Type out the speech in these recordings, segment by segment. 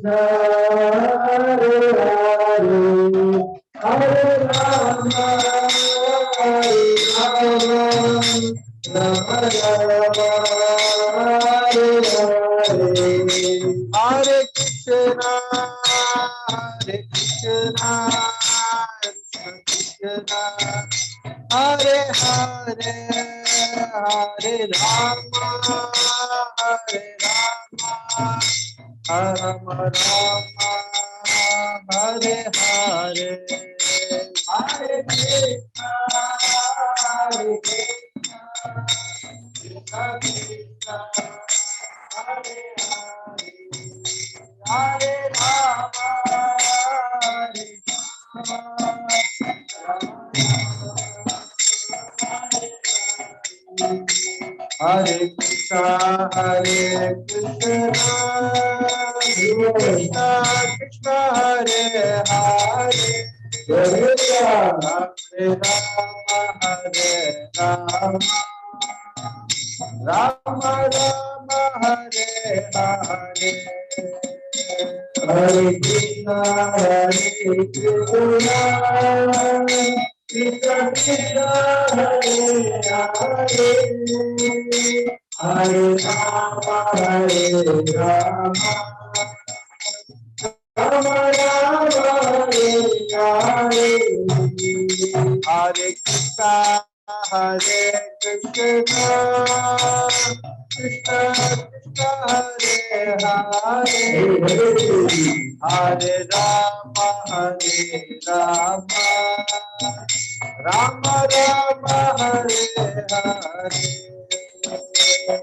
Krishna, Hare Hare, Hare Rama, Hare Rama, Rama Rama, Hare Hare, Hare Krishna, Hare Krishna, Krishna, Hare Hare, Hare Rama, Hare Rama, Rama Rama, Hare Hare, Hare Krishna, Hare Krishna, Krishna Krishna, Hare Hare, Hare Rama, Hare Hare Krishna, Hare Krishna, Krishna Krishna, Hare Hare, Hare Rama, Hare Rama, Rama Rama, Hare Hare, Hare Krishna, Hare Krishna, Krishna Krishna, Hare Hare, Hare Rama, Hare Rama, Rama Rama, Hare Hare, Hare Krishna, Hare Krishna, Krishna Krishna, Hare Hare, Hare Rama, Hare Rama, Rama Rama, Hare Hare,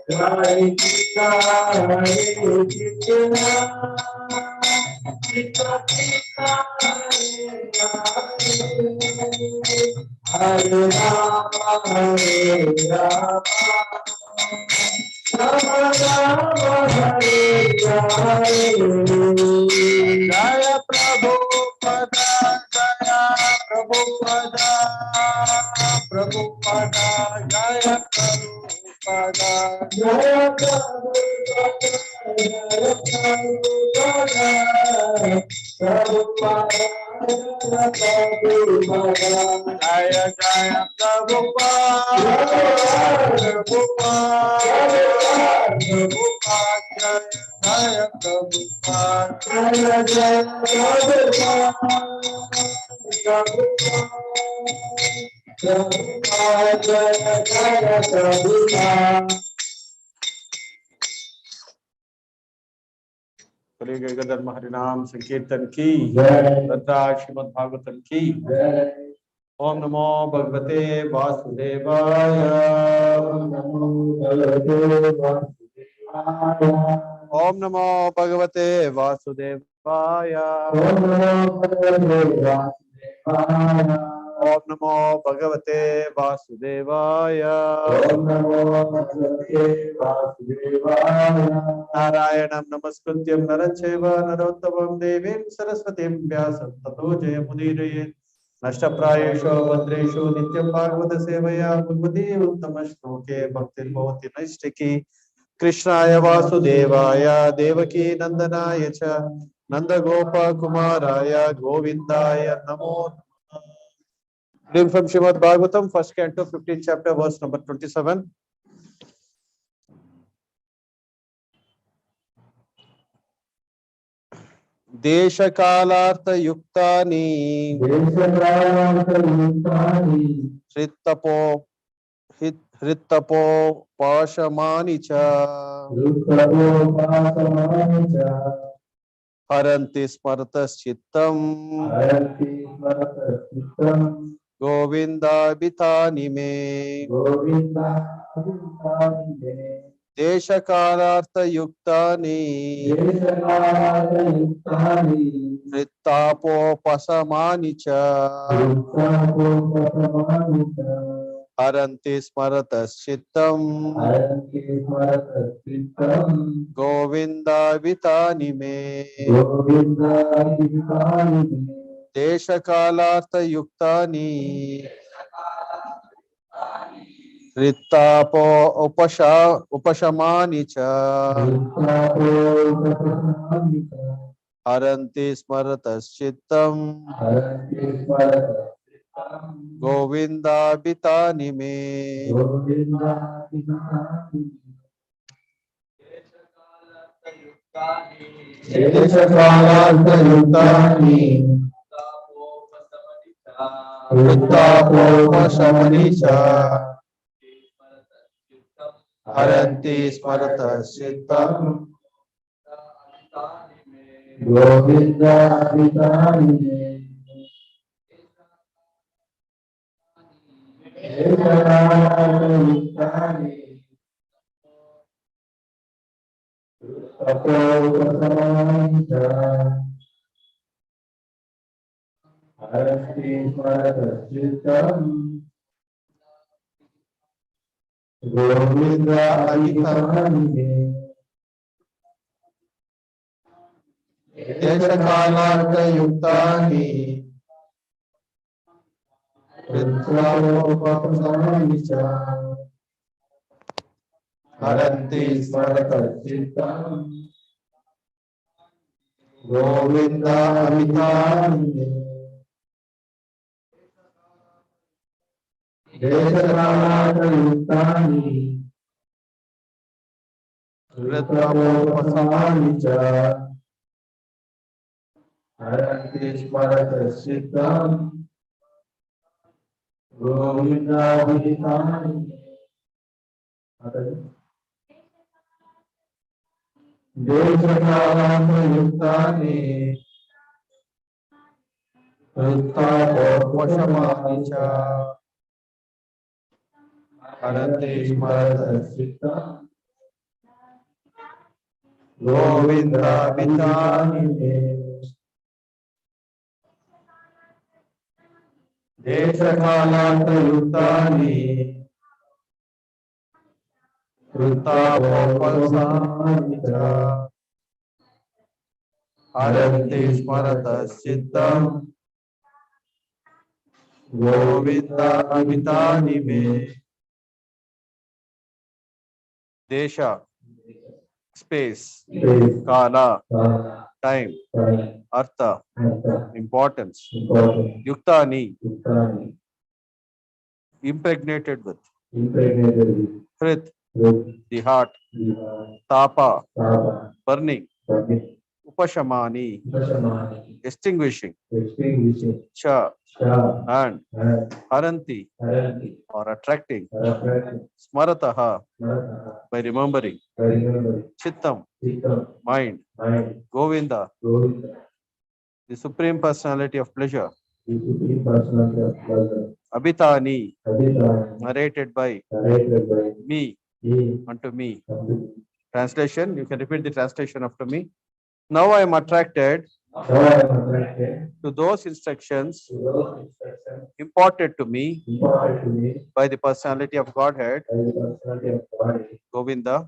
Hare Krishna, Hare Krishna, Krishna Krishna, Hare Rama, Hare Rama, Rama Rama, Hare Hare, Jaya Prabhupada, Jaya Prabhupada, Prabhupada, Jaya Prabhupada, Jaya Prabhupada, Jaya Prabhupada, Prabhupada, Jaya Jaya Prabhupada, Prabhupada, Prabhupada, Jaya Prabhupada, Jaya Jaya Prabhupada, Prabhupada, Jaya Jaya Prabhupada. गदर हरिनाम संकीर्तन की तथा श्रीमद् भागवतम की। ओम नमो भगवते वासुदेवाय, ओम नमो भगवते वासुदेवाय, ओम नमो भगवते वासुदेवाय, नारायणं नमस्कृत्यं नरं चैव नरोत्तमं देवीं सरस्वतीं व्यासं ततो जयमुदीरयेत्। नष्टप्रायेषु भद्रेषु नित्यं भागवत सेवया भगवती उत्तमश्लोके भक्तिर्भवति नैष्टिकी। कृष्णाय वासुदेवाय देवकी नंदनाय च नंदगोपकुमाराय गोविंदाय नमो नमः। Reading from Srimad Bhagavatam, first canto, 15th chapter, verse number 27. देश कालार्थ युक्तानि हृत्तपो पाशमानि च हरन्ति स्मरतश्चित्तम् गोविन्दाभितानि मे। देशकालार्थयुक्तानि हृत्तापोपशमानि च हरन्ति स्मरतश्चित्तम् गोविन्दाभितानि मे। देशकालार्थयुक्तानि हृत्तापो उपशमानि च Haranti smarataschitam Govinda bitani me. Deshakalartha yuktani Uttapopasamanisha Haranti smarataschitam Govinda bitani me. Govinda adhikani Deshakalartha yuktani Uttapopasamanisha Haranti smarataschitam Govinda adhikani Deshakalartha yuktani Uttapopasamanisha Haranti smarataschitam Govinda adhikani. Deshakalartha yuktani Uttapopasamanisha Haranti smarataschitam Govinda bitani me. Deshakalartha yuktani Uttapopasamanisha Haranti smarataschitam Govinda bitani me. Desha, space, kala, time, artha, importance, yuktani, impregnated with, hrit, the heart, tapa, burning, upashamani, extinguishing, cha, and haranti, or attracting, smarataha, by remembering, chittam, mind, Govinda, the supreme personality of pleasure, Abhitani, narrated by me, unto me. Translation, you can repeat the translation after me. Now I am attracted to those instructions imparted to me by the personality of Godhead, Govinda,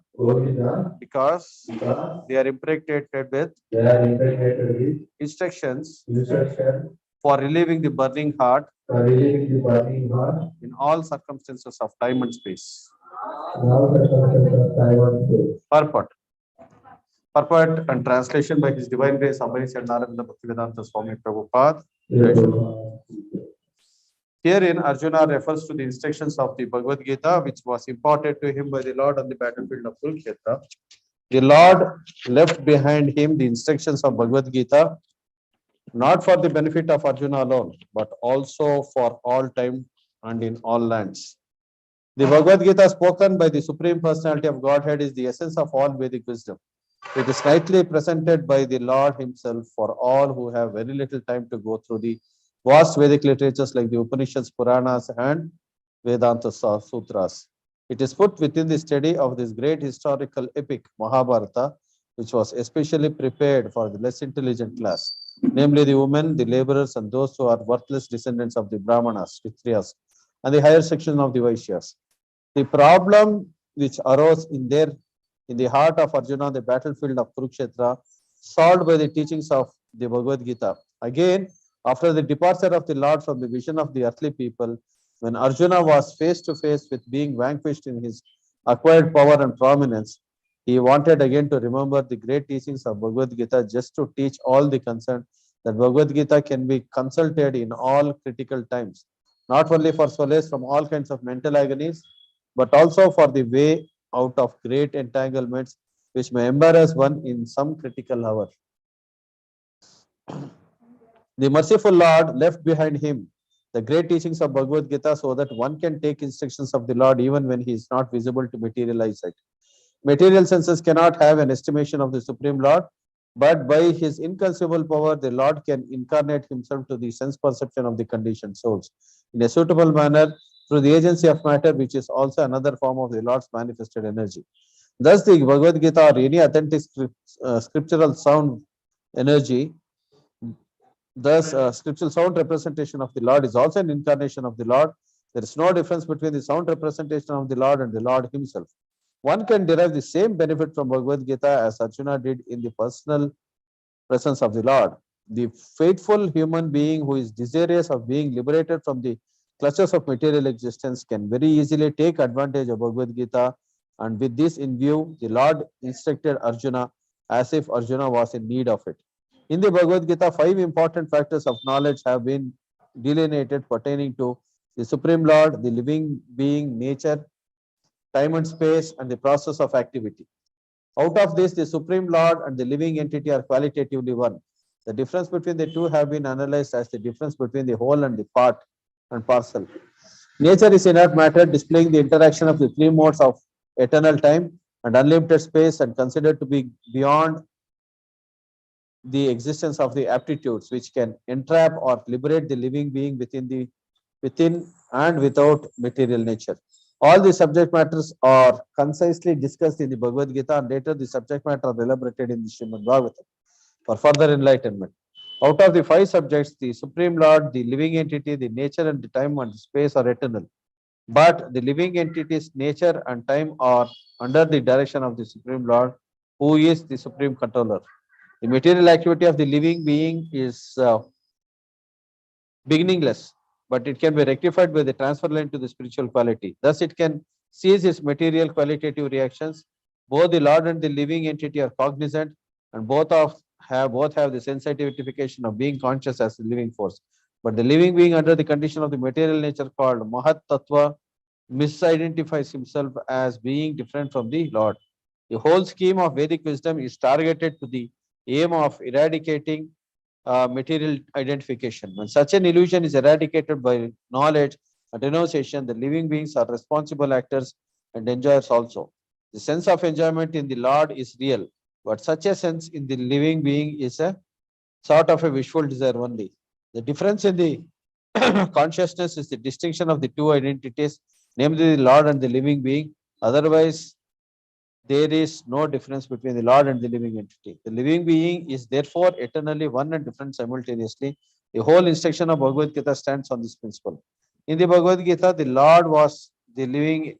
because they are impregnated with instructions for relieving the burning heart in all circumstances of time and space. Purport. Purport and translation by His Divine Grace Ambarish and Narendra Bhaktivedanta Swami Prabhupada. Herein, Arjuna refers to the instructions of the Bhagavad Gita, which was imparted to him by the Lord on the battlefield of Kurukshetra. The Lord left behind him the instructions of Bhagavad Gita, not for the benefit of Arjuna alone, but also for all time and in all lands. The Bhagavad Gita spoken by the Supreme Personality of Godhead is the essence of all Vedic wisdom. It is rightly presented by the Lord himself for all who have very little time to go through the vast Vedic literatures like the Upanishads, Puranas, and Vedanta Sutras. It is put within the study of this great historical epic, Mahabharata, which was especially prepared for the less intelligent class, namely the women, the laborers, and those who are worthless descendants of the Brahmanas, Kshatriyas, and the higher section of the Vaishyas. The problem which arose in the heart of Arjuna on the battlefield of Kurukshetra, solved by the teachings of the Bhagavad Gita. Again, after the departure of the Lord from the vision of the earthly people, when Arjuna was face to face with being vanquished in his acquired power and prominence, He wanted again to remember the great teachings of Bhagavad Gita just to teach all the concerned that Bhagavad Gita can be consulted in all critical times, not only for solace from all kinds of mental agonies, but also for the way out of great entanglements which may embarrass one in some critical hour. The merciful Lord left behind him the great teachings of Bhagavad Gita so that one can take instructions of the Lord even when he is not visible to materialize it. Material senses cannot have an estimation of the Supreme Lord, but by his inconceivable power, the Lord can incarnate himself to the sense perception of the conditioned souls in a suitable manner through the agency of matter, which is also another form of the Lord's manifested energy. Thus, the Bhagavad Gita or any authentic scriptural sound energy, thus, scriptural sound representation of the Lord is also an incarnation of the Lord. There is no difference between the sound representation of the Lord and the Lord himself. One can derive the same benefit from Bhagavad Gita as Arjuna did in the personal presence of the Lord. The faithful human being who is desirous of being liberated from the clutches of material existence can very easily take advantage of Bhagavad Gita, and with this in view, the Lord instructed Arjuna as if Arjuna was in need of it. In the Bhagavad Gita, five important factors of knowledge have been delineated pertaining to the Supreme Lord, the living being, nature, time and space, and the process of activity. Out of this, the Supreme Lord and the living entity are qualitatively one. The difference between the two have been analyzed as the difference between the whole and the part and parcel. Nature is inert matter displaying the interaction of the three modes of eternal time and unlimited space and considered to be beyond the existence of the aptitudes which can entrap or liberate the living being within and without material nature. All the subject matters are concisely discussed in the Bhagavad Gita, and later the subject matter are elaborated in the Srimad Bhagavatam for further enlightenment. Out of the five subjects, the Supreme Lord, the living entity, the nature and the time and space are eternal. But the living entity's nature and time are under the direction of the Supreme Lord, who is the supreme controller. The material activity of the living being is beginningless, but it can be rectified by the transfer line to the spiritual quality. Thus, it can cease its material qualitative reactions. Both the Lord and the living entity are cognizant, and both have the sensitification of being conscious as a living force. But the living being, under the condition of the material nature called Mahat Tattva, misidentifies himself as being different from the Lord. The whole scheme of Vedic wisdom is targeted to the aim of eradicating material identification. When such an illusion is eradicated by knowledge and renunciation, the living beings are responsible actors and enjoyers also. The sense of enjoyment in the Lord is real, but such a sense in the living being is a sort of a wishful desire only. The difference in the consciousness is the distinction of the two identities, namely the Lord and the living being. Otherwise, there is no difference between the Lord and the living entity. The living being is therefore eternally one and different simultaneously. The whole instruction of Bhagavad Gita stands on this principle. In the Bhagavad Gita, the Lord was the living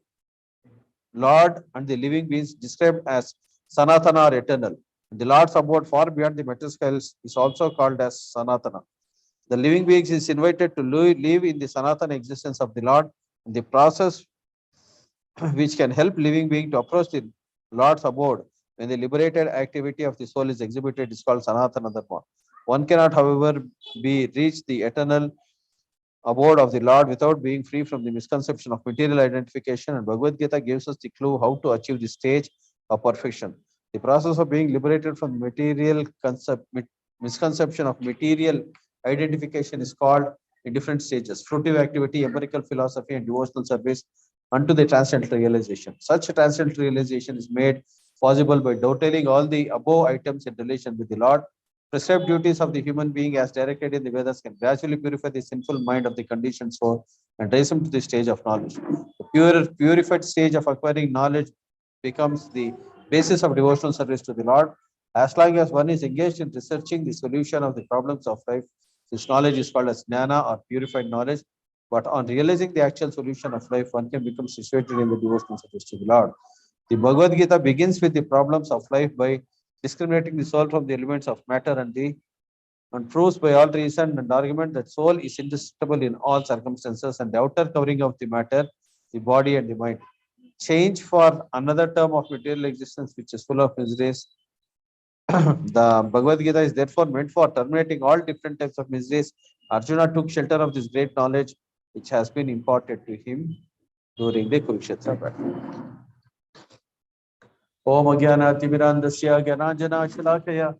Lord and the living beings described as Sanatana or eternal. The Lord's abode far beyond the material scales is also called as Sanatana. The living beings is invited to live in the Sanatana existence of the Lord. The process which can help living being to approach the Lord's abode when the liberated activity of the soul is exhibited is called Sanatana Dharma. One cannot, however, be reach the eternal abode of the Lord without being free from the misconception of material identification, and Bhagavad Gita gives us the clue how to achieve the stage of perfection. The process of being liberated from material misconception of material identification is called in different stages: fruitive activity, empirical philosophy, and devotional service unto the transcendental realization. Such transcendental realization is made possible by dovetailing all the above items in relation with the Lord. Prescribed duties of the human being as directed in the Vedas can gradually purify the sinful mind of the conditioned soul and raise him to the stage of knowledge. The purified stage of acquiring knowledge becomes the basis of devotional service to the Lord. As long as one is engaged in researching the solution of the problems of life, this knowledge is called as jnana or purified knowledge. But on realizing the actual solution of life, one can become situated in the devotional service to the Lord. The Bhagavad Gita begins with the problems of life by discriminating the soul from the elements of matter and proves by all reason and argument that soul is indestructible in all circumstances and the outer covering of the matter, the body and the mind. change for another term of material existence which is full of miseries. The Bhagavad Gita is therefore meant for terminating all different types of miseries. Arjuna took shelter of this great knowledge which has been imparted to him during the Kurukshetra battle. Om Agyanatimirandasya Gyananjana Shalakaya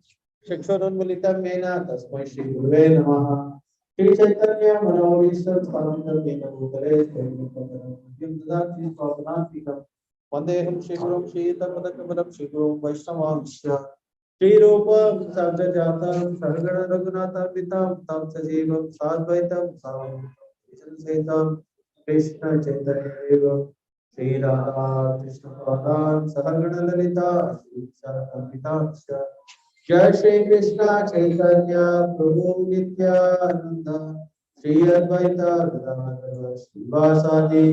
Chakshurunmilitam Mena Tasmai Shri Gurave Namaha Shri Chaitanya Manovishat Paramita Bhutale Yam Dadati Swapanantikam Vandeham Shri Gurum Shri Tapadakamaram Shri Gurum Vaishnavamsya Shri Rupa Sajajata Sargana Raghunatha Pitam Tam Sajivam Sadvaitam Savam Setam Krishna Chaitanya Deva Sri Radha Krishna Padan Sahagana Lalita Sri Sakamita Jai Shri Krishna Chaitanya Prabhu Nityananda Sri Advaita Gadadhara Srivasadi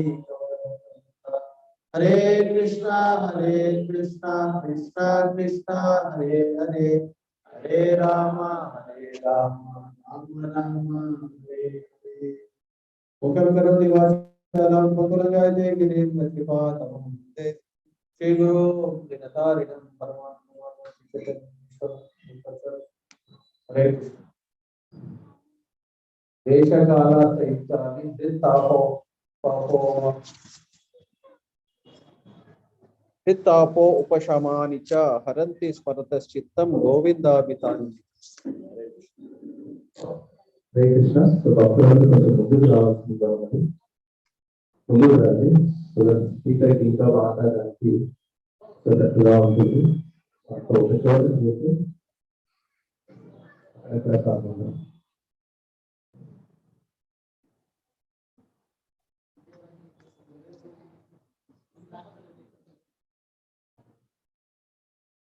Hare Krishna Krishna Krishna Hare Hare Hare Rama Rama Rama Hare Hare Okam Karoti Vasalam Pakulajayate Girin Matipatavam Shri Guru Dinatarinam Paramatma Hare Krishna Desha Kala Saitani Dittapo Papo Hittapo Upashamani Cha Haranti Sparatas Chittam Govinda Bitani. Hare Krishna. So, so that speaker think of Ata Janti, so that allow to so the short is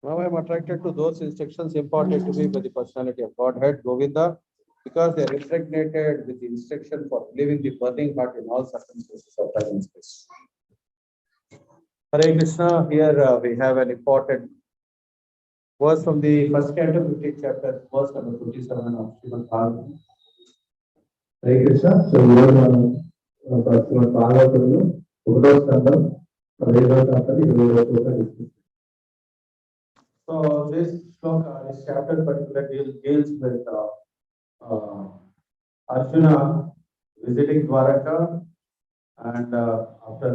Now I am attracted to those instructions imparted to me by the personality of Godhead, Govinda, because they are impregnated with the instruction for living the burning heart in all circumstances of time and space. Hare Krishna, here we have an important verse from the first canto, 15th chapter, verse number 27 of Srimad Bhagavatam. Hare Krishna. So, we are Srimad Bhagavatam, Uddhav Skandam, Vedanta Chapter, So this shloka, this chapter particularly deals with Arjuna visiting Dwaraka, and after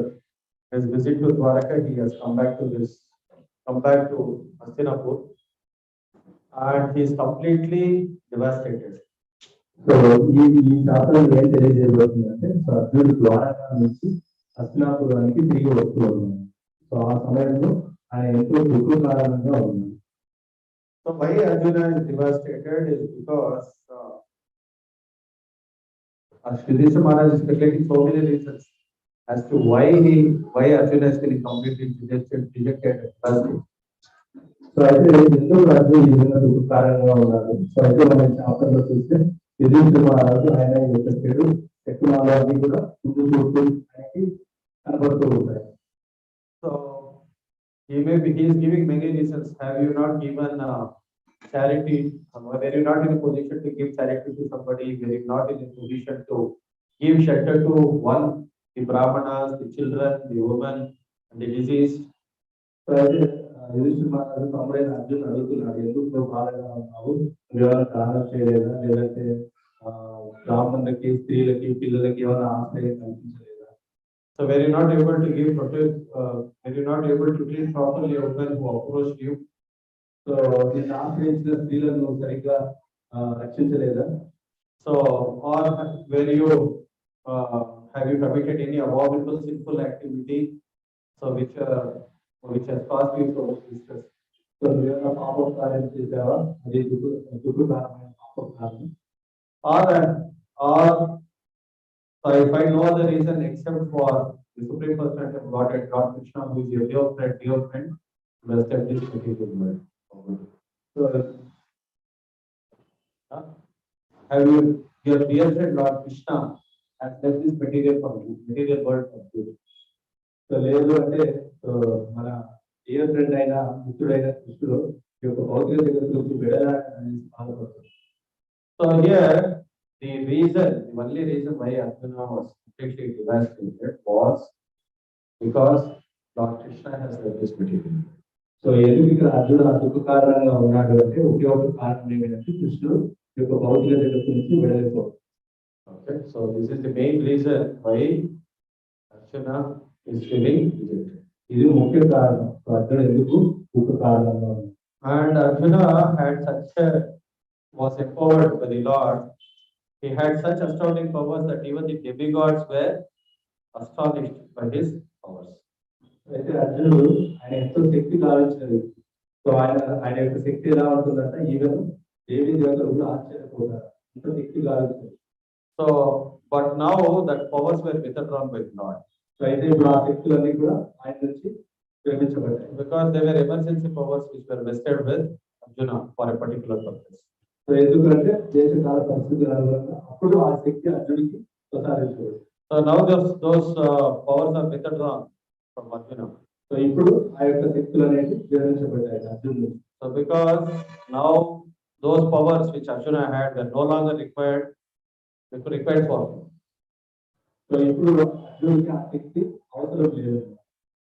his visit to Dwaraka, he has come back to Hastinapur, and he is completely devastated. So, ఈ chapter ఏం తెలియజేయబోతుందంటే so అర్జునుడు ద్వారకా నుంచి హస్తినాపురానికి తిరిగి వస్తూ ఉన్నాడు. So ఆ సమయంలో ఆయన ఎంతో దుఃఖకారణంగా ఉన్నాడు. So why Arjuna is devastated is because Yudhishthira Maharaj is speculating so many reasons as to why Arjuna is feeling completely dejected. So అయితే ఎందుకు అర్జునుడు ఈ విధంగా దుఃఖకారణంగా ఉన్నాడు. సో అయితే మనం చాప్టర్ లో చూస్తే యుధిష్ఠిర మహారాజు ఆయన యొక్క చెడు శక్తులు కూడా ముందు చూస్తూ ఆయనకి కనబడుతూ ఉంటాయి. So he is giving many reasons. Have you not given charity? Were you not in a position to give charity to somebody? Were you not in a position to give shelter to one, the Brahmanas, the children, the women, and the diseased? So అయితే యుధిష్ఠిర మహారాజు తమ్ముడైన అర్జునుడు అడుగుతున్నాడు, ఎందుకు నువ్వు బాధగా ఉన్నావు, నువ్వేమైనా దానం చేయలేదా, లేదంటే బ్రాహ్మణులకి, స్త్రీలకి, పిల్లలకి ఏమైనా ఆశ్రయం కల్పించలేదా? So were you not able to give were you not able to treat properly a woman who approached you? So నేను ఆశ్రయించిన స్త్రీలను నువ్వు సరిగ్గా రక్షించలేదా? So or were you have you committed any abominable sinful activity, so which has caused you so much distress? So నువ్వేమైనా పాపం కార్యం చేసావా, అది దుఃఖకారమైన పాపం కారణం. Or so I find no other reason except for the Supreme Personality of Godhead, God Krishna, who is your dear friend, to establish material world. So have your dear friend Lord Krishna has left this material world for you? So లేదు అంటే మన dear friend అయిన మిత్రుడైన కృష్ణుడు ఈ యొక్క భౌతిక జగత్తు నుంచి వెళ్ళాలని బాధపడుతుంది. So here the only reason why Arjuna was completely devastated was because Lord Krishna has left this material. So ఎందుకు ఇక్కడ అర్జునుడు అందుకు కారణంగా ఉన్నాడు అంటే ఒకే ఒక కారణం ఏమిటంటే కృష్ణుడు యొక్క భౌతిక జగత్తు నుంచి వెళ్ళిపోవడం. Okay, so this is the main reason why Arjuna is feeling rejected. ఇది ముఖ్య కారణం. అర్జునుడు ఎందుకు ఒక కారణంగా ఉన్నాడు. And Arjuna had was empowered by the Lord. He had such astounding powers that even the demigods were astonished by his powers. అయితే అర్జునుడు ఆయన ఎంతో శక్తి గావించినది. సో ఆయన యొక్క శక్తి ఎలా ఉంటుందంటే ఈవెన్ దేవి దేవతలు కూడా ఆశ్చర్యపోతారు, ఎంతో శక్తి గావించినది. So, but now that powers were withdrawn by the Lord. So అయితే ఇప్పుడు ఆ శక్తులన్నీ కూడా ఆయన నుంచి ప్రేమించబడ్డాయి. Because they were emergency powers which were vested with Arjuna for a particular purpose. So ఎందుకంటే దేశకాల పరిస్థితుల అనుగుణంగా అప్పుడు ఆ శక్తి అర్జునుడికి ప్రసాదించబడింది. So now those powers are withdrawn from Arjuna. So ఇప్పుడు ఆ యొక్క శక్తులు అనేవి వివరించబడ్డాయి అర్జునుడు. So because now those powers which Arjuna had were no longer required for him. So ఇప్పుడు అర్జునుడికి ఆ శక్తి అవసరం లేదు.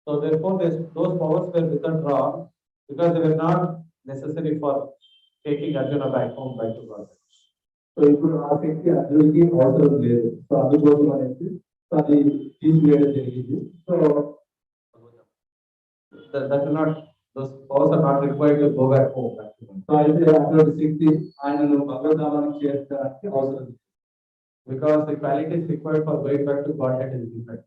So therefore those powers were withdrawn because they were not necessary for taking Arjuna back home, back to God. So ఇప్పుడు ఆ శక్తి అర్జునుడికి అవసరం లేదు. సో అందుకోసం అనేది అది తీసివేయడం జరిగింది. So those powers are not required to go back home, back to God. So అయితే అటువంటి శక్తి ఆయనను భగవద్ధామానికి చేర్చడానికి అవసరం లేదు. Because the qualities required for going back to Godhead is different.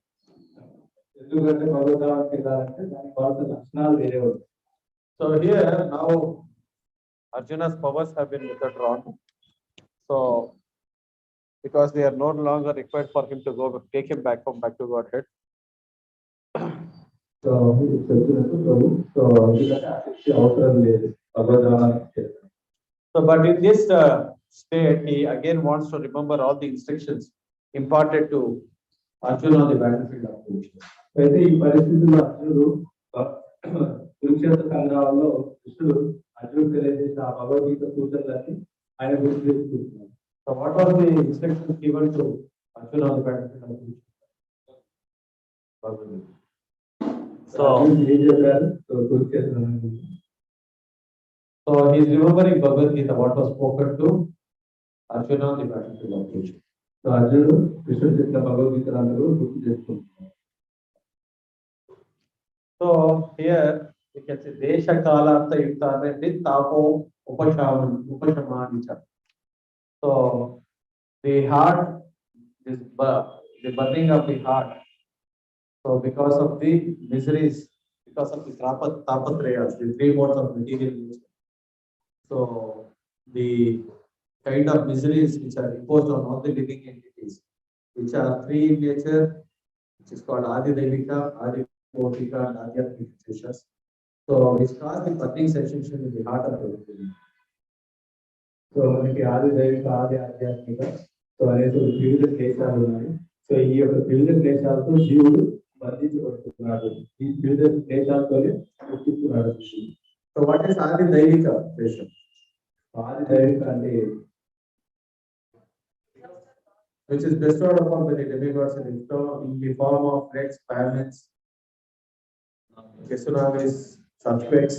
ఎందుకంటే భగవద్ధామానికి వెళ్ళాలంటే దానికి కావాల్సిన లక్షణాలు వేరే ఉంటాయి. So here now Arjuna's powers have been withdrawn. So because they are no longer required for him to go take him back home, back to Godhead. So చెప్తున్నట్టు ప్రభు so ఎందుకంటే ఆ శక్తి అవసరం లేదు భగవద్ధామానికి చేర్చడానికి. So but in this state he again wants to remember all the instructions imparted to Arjuna on the battlefield of Kurukshetra. అయితే ఈ పరిస్థితుల్లో అర్జునుడు కురుక్షేత్ర సంగ్రామంలో కృష్ణుడు అర్జునుడు తెలియజేసిన ఆ భగవద్గీత సూచనలన్నీ ఆయన గుర్తు చేసుకుంటున్నాడు. So what was the instructions given to Arjuna on the battlefield of Kurukshetra? So ఏం చెప్పారు కురుక్షేత్రం అనేది? So he is remembering Bhagavad Gita, what was spoken to Arjuna on the battlefield of Kurukshetra. So అర్జునుడు కృష్ణుడు చెప్పిన భగవద్గీతలందరూ గుర్తు చేసుకుంటున్నాడు. So here we can say Desha Kalartha Yuktane Tapo Upashamanicha. So the heart, the burning of the heart. So because of the miseries, because of the tapatrayas, the three modes of material nature. So the kind of miseries which are imposed on all the living entities, which are three in nature, which is called Adi Devika, Adi Bhautika, and Adhyatmika Kleshas. So which cause the burning sensation in the heart of the living. So మనకి ఆది దైవిక ఆది ఆధ్యాత్మిక so అనేసి వివిధ క్లేశాలు ఉన్నాయి. So ఈ యొక్క వివిధ క్లేశాలతో జీవుడు బంధించబడుతున్నాడు. ఈ వివిధ క్లేశాలతోనే పుట్టిస్తున్నాడు. So what is Adi Devika Klesha? ఆది దైవిక అంటే which is bestowed upon by the demigods in the form of plagues, famines, tsunamis, earthquakes.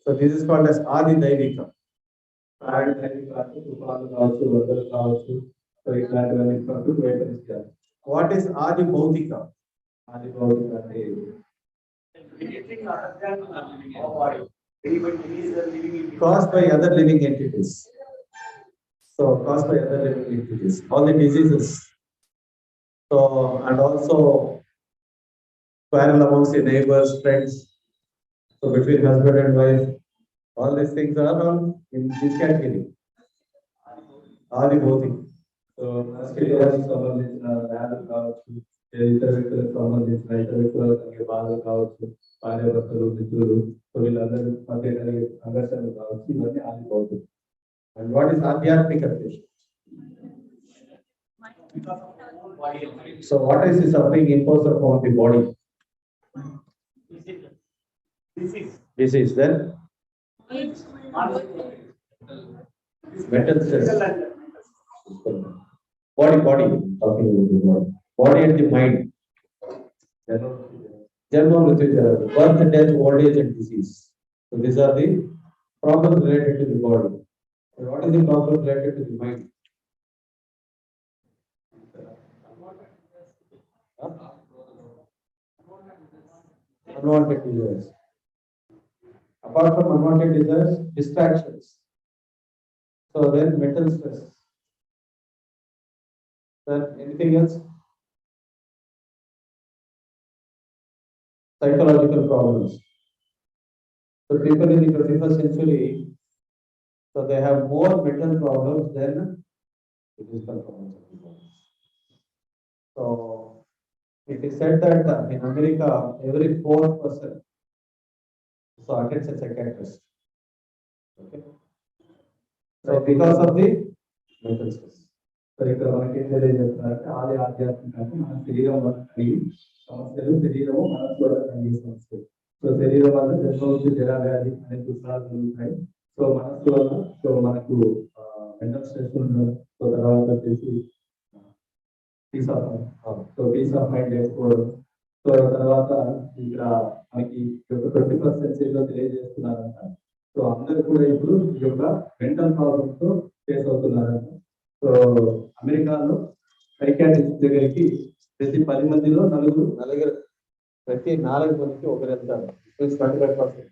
So this is called as Adi Devika. ఆది దైవిక అంటే తుఫాను కావచ్చు, వరదలు కావచ్చు, సో ఇట్లాంటివన్నీ ప్రకృతి వైపరీత్యాలు. What is Adi Bhautika? ఆది భౌతిక అంటే caused by other living entities. So caused by other living entities, all the diseases. So and also quarrel amongst the neighbors, friends. So between husband and wife, all these things are all in this category. Adi Bhautika. So శరీరానికి సంబంధించిన వ్యాధులు కావచ్చు, ఇతర వ్యక్తులకు సంబంధించిన ఇతర వ్యక్తులకు కలిగే బాధలు కావచ్చు, భార్యాభర్తలు, మిత్రులు, సో వీళ్ళందరూ మధ్య కలిగే సంఘర్షణలు కావచ్చు, ఇవన్నీ ఆది భౌతిక. And what is Adhyatmika Klesha? So what is the suffering imposed upon the body? Disease. Then mental stress. Body, talking about the body and the mind. Janma Mrityu Jara, birth, death, old age and disease. So these are the problems related to the body. So what is the problem related to the mind? Huh? Unwanted desires. Apart from unwanted desires, distractions. So then mental stress. Then anything else? Psychological problems. So people in the 21st century, so they have more mental problems than physical problems of the body. So it is said that in America, every fourth person so attends a psychiatrist. Okay. So because of the mental stress. So ఇక్కడ మనకి ఏం తెలియజేస్తున్నారంటే ఆది ఆధ్యాత్మికంగా మన శరీరం వల్ల కలిగి సమస్యలు, శరీరము మనసు వల్ల కలిగే సమస్యలు. సో శరీరం వల్ల జన్మ జరా వ్యాధి అనే దుఃఖాలు కలుగుతాయి. సో మనసు వల్ల సో మనకు మెంటల్ స్ట్రెస్ ఉండడం, సో తర్వాత వచ్చేసి peace of mind, so peace of mind లేకపోవడం. సో తర్వాత ఇక్కడ మనకి 21st సెంచరీలో తెలియజేస్తున్నారంట. సో అందరూ కూడా ఇప్పుడు ఈ యొక్క మెంటల్ ప్రాబ్లమ్స్ తో ఫేస్ అవుతున్నారంట. సో అమెరికాలో సైకాట్రిస్ట్ దగ్గరికి ప్రతి 10 మందిలో నలుగురు ప్రతి 4 మందికి ఒకరు వెళ్తారు. 25%.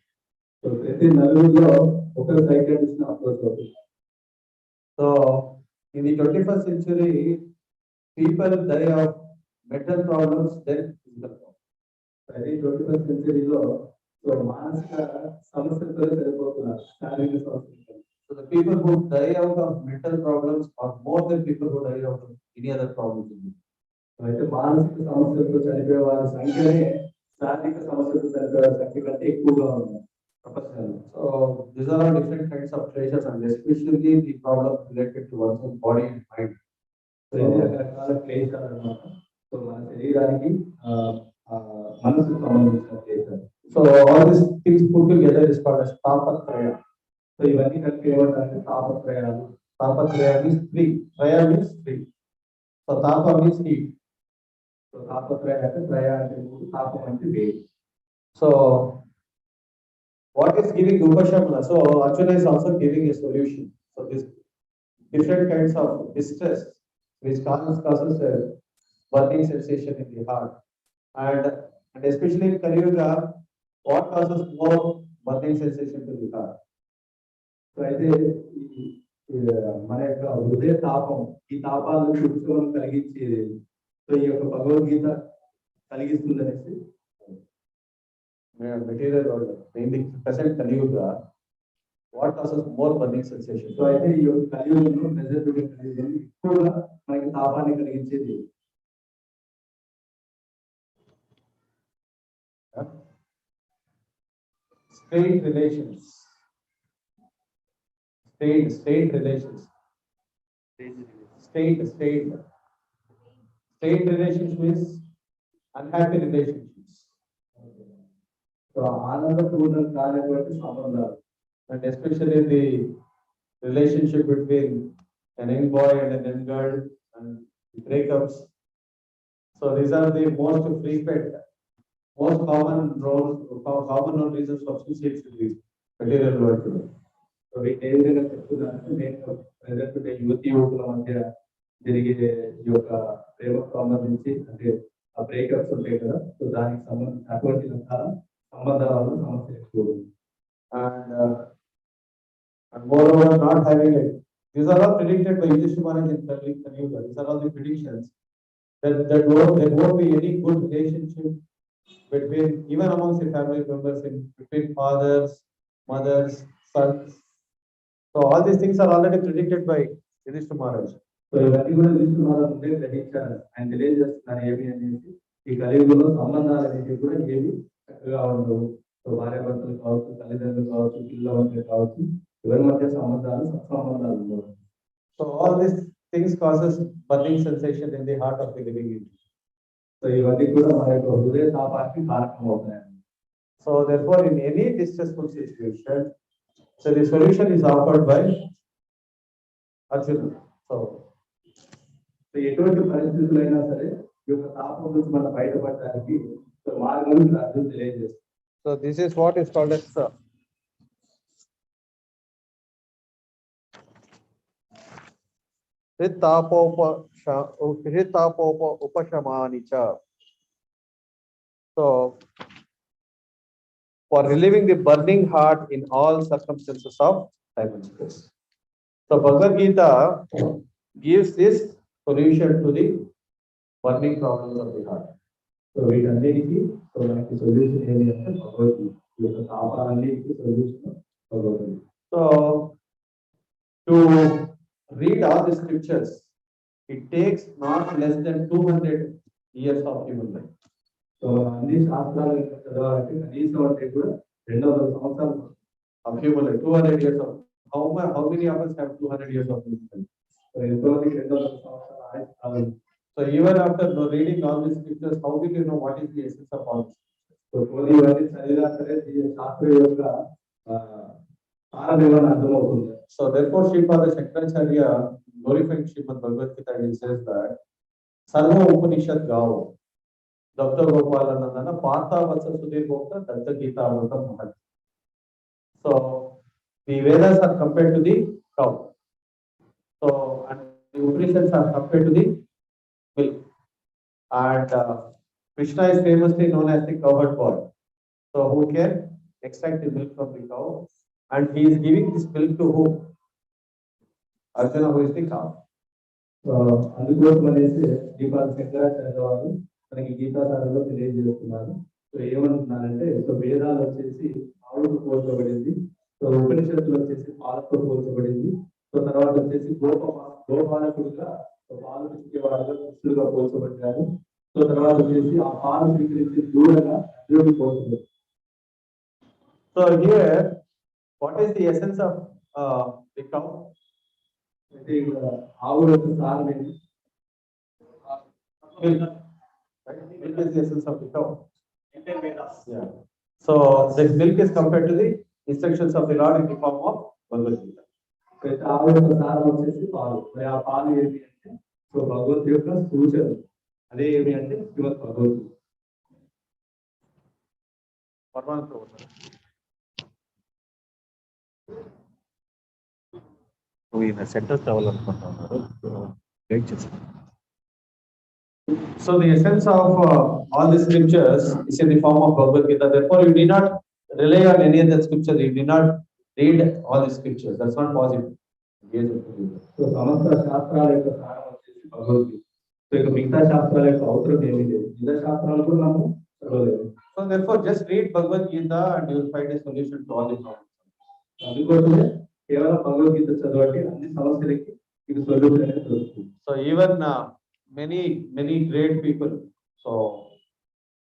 సో ప్రతి నలుగురిలో ఒకరు సైకాట్రిస్ట్ అప్రోచ్ అవుతుంది. So in the 21st century, people die of mental problems than physical problems. అది 21st సెంచరీలో సో మానసిక సమస్యలతో సరిపోతున్నారు, శారీరక సమస్యలు. So the people who die out of mental problems are more than people who die out of any other problems in life. అయితే మానసిక సమస్యలతో చనిపోయే వారి సంఖ్యనే శారీరక సమస్యలతో చనిపోయే వారి సంఖ్య కంటే ఎక్కువగా ఉంది ప్రపంచంలో. So these are all different kinds of treasures, and especially the problems related to one's own body and mind. So ఎన్ని రకరకాల క్లేశాలు అన్నమాట. సో మన శరీరానికి మనసుకు సంబంధించిన క్లేశాలు. So all these things put together is called as tapatraya. So ఇవన్నీ కలిపి ఏమంటారంటే తాపత్రయాలు. Tapatraya means three. Traya means three. So tapa means heat. So తాపత్రయ అంటే త్రయ అంటే మూడు, తాపం అంటే వేడి. So what is giving upashamana? So Arjuna is also giving a solution. So this different kinds of distress which causes a burning sensation in the heart, and especially in Kali Yuga, what causes more burning sensation to the heart? So అయితే మన యొక్క హృదయ తాపం, ఈ తాపాల నుంచి ఉత్సవం కలిగించేది so ఈ యొక్క భగవద్గీత కలిగిస్తుంది అనేసి Material order. In the present Kali Yuga, what causes more burning sensation? So అయితే ఈ యొక్క కలియుగంలో ప్రెజెంట్ కలియుగంలో ఎక్కువగా మనకి తాపాన్ని కలిగించేది Strained relations. Strained relations. Strained relations means unhappy relationships. So ఆనందపూర్ణం కానటువంటి సంబంధాలు, And especially the relationship between an young boy and an young girl and the breakups. So these are the most frequent, most common known reasons for suicide in the material world today. So వీటి ఏ విధంగా చెప్తున్నారంటే నేను present యువకుల మధ్య జరిగే ఈ యొక్క ప్రేమకు సంబంధించి అంటే ఆ బ్రేకప్స్ ఉంటాయి కదా, సో దానికి సంబంధించి అటువంటి రకాల సంబంధాల వల్ల సమస్య ఎక్కువ. And moreover, not having it. These are all predicted by ISKCON in Kali Yuga. These are all the predictions that there won't be any good relationship between, even amongst the family members, between fathers, mothers, sons. So all these things are already predicted by ISKCON. So ఇవన్నీ కూడా తీసుకున్న ముందే గ్రహించాలి. ఆయన తెలియజేస్తున్నారు ఏమి అనేది, ఈ కలియుగంలో సంబంధాలు అనేవి కూడా ఏమి చక్కగా ఉండవు. సో భార్య భర్తలు కావచ్చు, తల్లిదండ్రులు కావచ్చు, పిల్లలు కావచ్చు, ఎవరి మధ్య సంబంధాలు సత్సంబంధాలు ఉండవు. So all these things causes burning sensation in the heart of the living entity. So ఇవన్నీ కూడా మన యొక్క హృదయ తాపానికి కారణం అవుతాయి. So therefore, in any distressful situation, so the solution is offered by Arjuna. So so ఎటువంటి పరిస్థితులైనా సరే ఈ యొక్క తాపం నుంచి మనం బయటపడడానికి సో సో మార్గం అర్జున్ తెలియజేస్తుంది. So this is what is called as upashamanicha. So for relieving the burning heart in all circumstances of time and space. So Bhagavad Gita gives this solution to the burning problems of the heart. So వీటన్నిటికీ so మనకి solution ఏమి అంటే భగవద్గీత. ఈ యొక్క తాపాలన్నిటికీ solution Bhagavad Gita. So to read all the scriptures, it takes not less than 200 years of human life. So అన్ని శాస్త్రాలు చదవాలంటే కనీసం అంటే కూడా 200 సంవత్సరాలు of human life. 200 years of how many of us have 200 years of human life? So ఎంతోమందికి 200 సంవత్సరాలు ఆయుష్కాలం. So even after reading all these scriptures, how will you know what is the essence of all this? So కొన్ని ఇవన్నీ చదివినా సరే ఈ శాస్త్రం యొక్క సారం ఏమని అర్థమవుతుంది. So therefore Srimad Shankaracharya glorifying Srimad Bhagavad Gita, he says that Sarva Upanishad Gao Dr. Gopalanandana Partha Vatsa Sudhir Gopta Datta Gita Amritam Mahat. So the Vedas are compared to the cow. So and the Upanishads are compared to the milk. And Krishna is famously known as the cowherd god. So who can extract the milk from the cow? And he is giving this milk to whom? Arjuna, who is the cow. So అందుకోసం అనేసి దీపాల శంకరాచార్య వారు మనకి గీతాసారంలో తెలియజేస్తున్నారు. So ఏమంటున్నారంటే so వేదాలు వచ్చేసి ఆవుకు పోల్చబడింది, సో ఉపనిషత్తులు వచ్చేసి పాలతో పోల్చబడింది, సో తర్వాత వచ్చేసి గోపాలకుడుగా పాలు పిచ్చేవాడుగా కృష్ణుడుగా పోల్చబడ్డారు. సో తర్వాత వచ్చేసి ఆ పాలు స్వీకరించి దూరంగా అర్జునుడికి పోల్చబడింది. So here, what is the essence of the cow? అయితే ఇక్కడ ఆవు యొక్క సారం ఏంటి? Milk. Right? Milk is the essence of the cow. Yeah. So the milk is compared to the instructions of the Lord in the form of Bhagavad Gita. అయితే ఆవు యొక్క సారం వచ్చేసి పాలు. మరి ఆ పాలు ఏంటి అంటే సో భగవద్గీత యొక్క సూచన. అదే ఏమి అంటే శ్రీమద్ Bhagavad Gita. So the essence of all the scriptures is in the form of Bhagavad Gita. Therefore, you need not rely on any other scriptures. You need not read all the scriptures. That's not possible. So సమస్త శాస్త్రాల యొక్క సారం వచ్చేసి Bhagavad Gita. So ఇక మిగతా శాస్త్రాల యొక్క అవసరం ఏమీ లేదు. మిగతా శాస్త్రాలు కూడా మనం చదవలేదు. So therefore, just read Bhagavad Gita and you will find a solution to all the problems. అందుకోసమే కేవలం భగవద్గీత చదవండి, అన్ని సమస్యలకి ఇది సొల్యూషన్ అనేది దొరుకుతుంది. So even many great people, so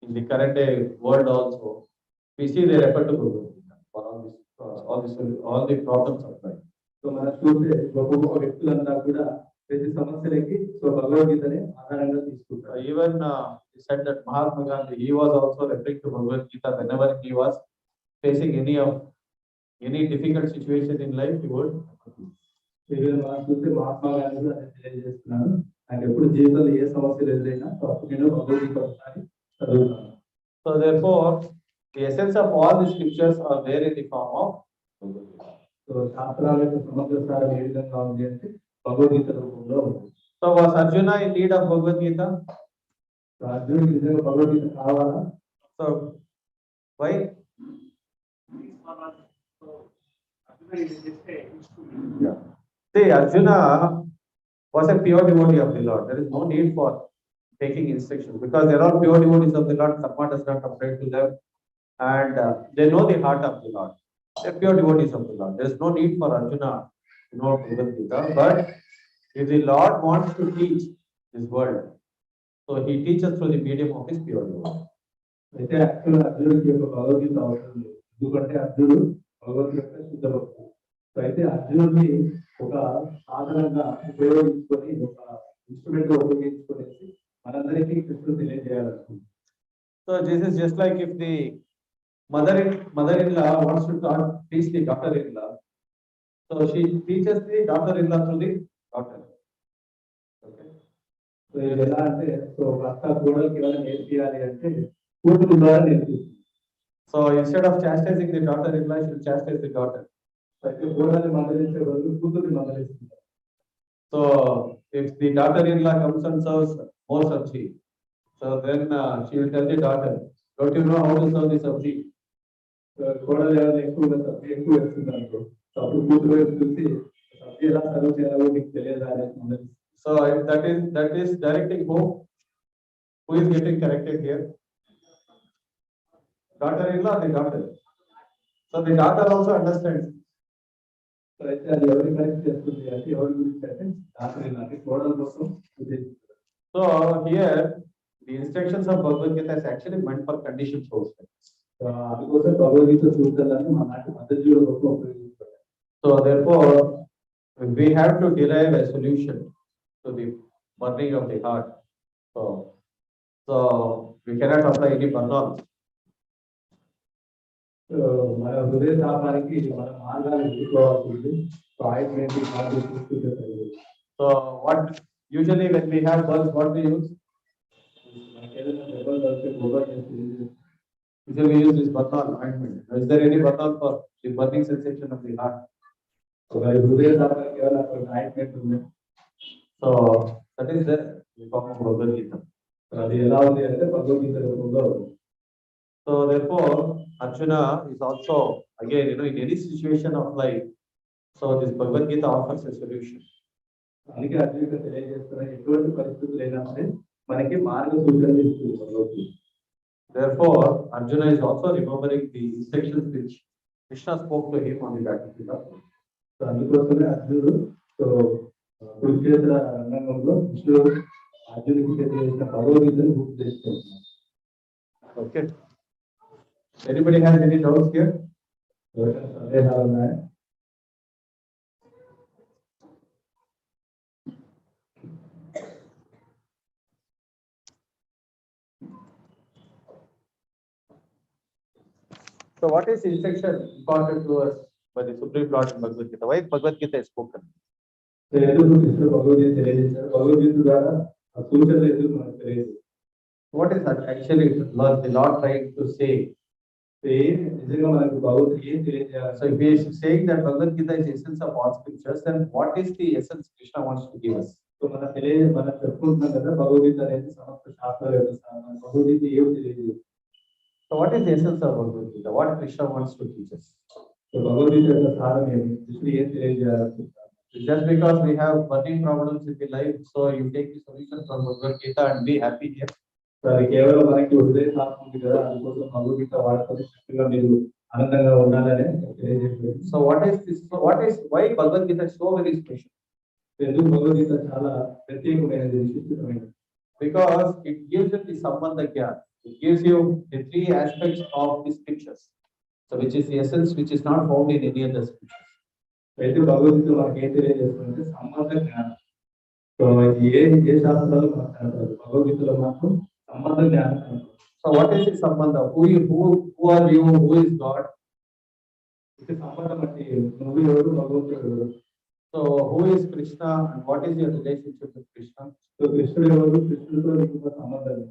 in the current day world also, we see they refer to Bhagavad Gita for all the problems of life. So మనం చూస్తే గొప్ప గొప్ప వ్యక్తులంతా కూడా ప్రతి సమస్యలకి సో భగవద్గీతని ఆధారంగా తీసుకుంటారు. Even he said that Mahatma Gandhi, he was also referring to Bhagavad Gita whenever he was facing any difficult situation in life, he would. మనం చూస్తే మహాత్మా గాంధీ కూడా అదే తెలియజేస్తున్నారు. ఆయన ఎప్పుడు జీవితంలో ఏ సమస్యలు ఎదురైనా అప్పుడు నేను భగవద్గీత ఒకసారి చదువుతాను. So therefore, the essence of all the scriptures are there in the form of Bhagavad Gita. So శాస్త్రాల యొక్క సమగ్ర సారం ఏ విధంగా ఉంది అంటే భగవద్గీత రూపంలో ఉంది. So was Arjuna in need of Bhagavad Gita? అర్జునుడికి నిజంగా భగవద్గీత కావాలా? So why? Yeah. See, Arjuna was a pure devotee of the Lord. There is no need for taking instructions because they are all pure devotees of the Lord. Karma does not apply to them, and they know the heart of the Lord. They are pure devotees of the Lord. There is no need for Arjuna to know Bhagavad Gita. But if the Lord wants to teach this world, so He teaches through the medium of His pure devotee. అయితే actual అర్జునుడికి యొక్క భగవద్గీత అవసరం లేదు, ఎందుకంటే అర్జునుడు భగవద్గీత యొక్క శుద్ధ భక్తుడు. సో అయితే అర్జునుడిని ఒక సాధనంగా ఉపయోగించుకొని ఒక ఇన్స్ట్రుమెంట్ ఉపయోగించుకునేసి మనందరికీ కృష్ణుడు తెలియజేయాలనుకుంటున్నాడు. So this is just like if the mother-in-law wants to teach the daughter-in-law, so she teaches the daughter-in-law through the daughter. Okay. So ఇది ఎలా అంటే సో భర్త కోడలికి ఏమైనా నేర్పియాలి అంటే కూతురు ద్వారా నేర్పిస్తుంది. So instead of chastising the daughter-in-law, she will chastise the daughter. అయితే కోడల్ని మందలించే బదులు కూతుర్ని మందలిస్తుంది. So if the daughter-in-law comes and serves more sabji, so then she will tell the daughter, don't you know how to serve the sabji? కోడలు ఏమైనా ఎక్కువ వేస్తుంది అనుకో, అప్పుడు కూతురు వైపు చూసి సబ్జీ ఎలా సర్వ్ చేయాలో నీకు తెలియదు అనేసి మందలిస్తుంది. So if that is directing who is getting corrected here? Daughter-in-law or the daughter? So the daughter also understands. So అయితే అది ఎవరిని కరెక్ట్ చేస్తుంది అంటే ఎవరి గురించి అంటే దాని కోడల కోసం ఉద్దేశిస్తుంది. So here the instructions of Bhagavad Gita is actually meant for conditioned souls. అందుకోసం భగవద్గీత సూత్రాలను మన నాటి మధ్యజీవుల కోసం ఉపయోగిస్తారు. So therefore we have to derive a solution to the burning of the heart. So we cannot apply any burn-on. మన హృదయ తాపానికి మన మార్గాన్ని ఎదుర్కోవాల్సి ఉంది. ఆయింట్మెంట్ తీసుకుంటే సరిపోదు. So what usually when we have burns, what we use? మనకి ఏదైనా దెబ్బలు తగిలితే గోబర్ చేసి Usually we use this burn-on ointment. Is there any burn-on for the burning sensation of the heart? హృదయ తాపానికి ఏమైనా ఆయింట్మెంట్ ఉంది. So that is the form of Bhagavad Gita. అది ఎలా ఉంది అంటే భగవద్గీత రూపంలో. So therefore Arjuna is also again in any situation of life. So this Bhagavad Gita offers a solution. అందుకే అర్జునుడికి తెలియజేస్తున్న ఎటువంటి పరిస్థితులు అయినా సరే మనకి మార్గసూచనలు ఇస్తుంది Bhagavad Gita. Therefore Arjuna is also remembering the instructions which Krishna spoke to him on the battlefield. So అందుకోసమే అర్జునుడు కురుక్షేత్ర రంగంలో కృష్ణుడు అర్జునుడికి తెలియజేసిన భగవద్గీతను గుర్తు చేసుకుంటున్నాడు. Okay. Anybody has any doubts here? సందేహాలు ఉన్నాయా? So what is instruction important to us by the Supreme Lord in Bhagavad Gita? Why Bhagavad Gita is spoken? ఎందుకు కృష్ణుడు భగవద్గీత తెలియజేశారు? భగవద్గీత ద్వారా ఆ సూచనలు ఎందుకు మనకు తెలియదు? What is that actually the Lord trying to say? నిజంగా మనకు భగవద్గీత ఏం తెలియజేయాలి? So if he is saying that Bhagavad Gita is the essence of all scriptures, then what is the essence Krishna wants to give us? So మనం చెప్పుకుంటున్నాం కదా భగవద్గీత అనేది సమస్త శాస్త్రాల యొక్క సారం. భగవద్గీత ఏం తెలియదు? So what is the essence of Bhagavad Gita? What Krishna wants to teach us? So Bhagavad Gita యొక్క సారం ఏమి? కృష్ణుడు ఏం తెలియజేయాలనుకుంటున్నారు? Just because we have burning problems in the life, so you take the solution from Bhagavad Gita and be happy here. So అది కేవలం మనకి హృదయ తాపం ఉంది కదా, అందుకోసం భగవద్గీత వాడుకొని చక్కగా మీరు ఆనందంగా ఉండాలని తెలియజేస్తారు. So what is this? So what is why Bhagavad Gita is so very special? ఎందుకు భగవద్గీత చాలా ప్రత్యేకమైనది, విశిష్టమైనది? Because it gives you the sambandha jnana. It gives you the three aspects of the scriptures. So which is the essence which is not found in any other scriptures. అయితే భగవద్గీత మనకి ఏం తెలియజేస్తుందంటే సంబంధ జ్ఞానం. So ఏ శాస్త్రాలు మనకు కనపడదు, భగవద్గీతలో మాత్రం సంబంధ జ్ఞానం కనపడదు. So what is the sambandha? Who are you? Who is God? ఇది సంబంధం అంటే నువ్వు ఎవరు, భగవంతుడు ఎవరు? So who is Krishna and what is your relationship with Krishna? So కృష్ణుడు ఎవరు, కృష్ణుడితో నీకు సంబంధం.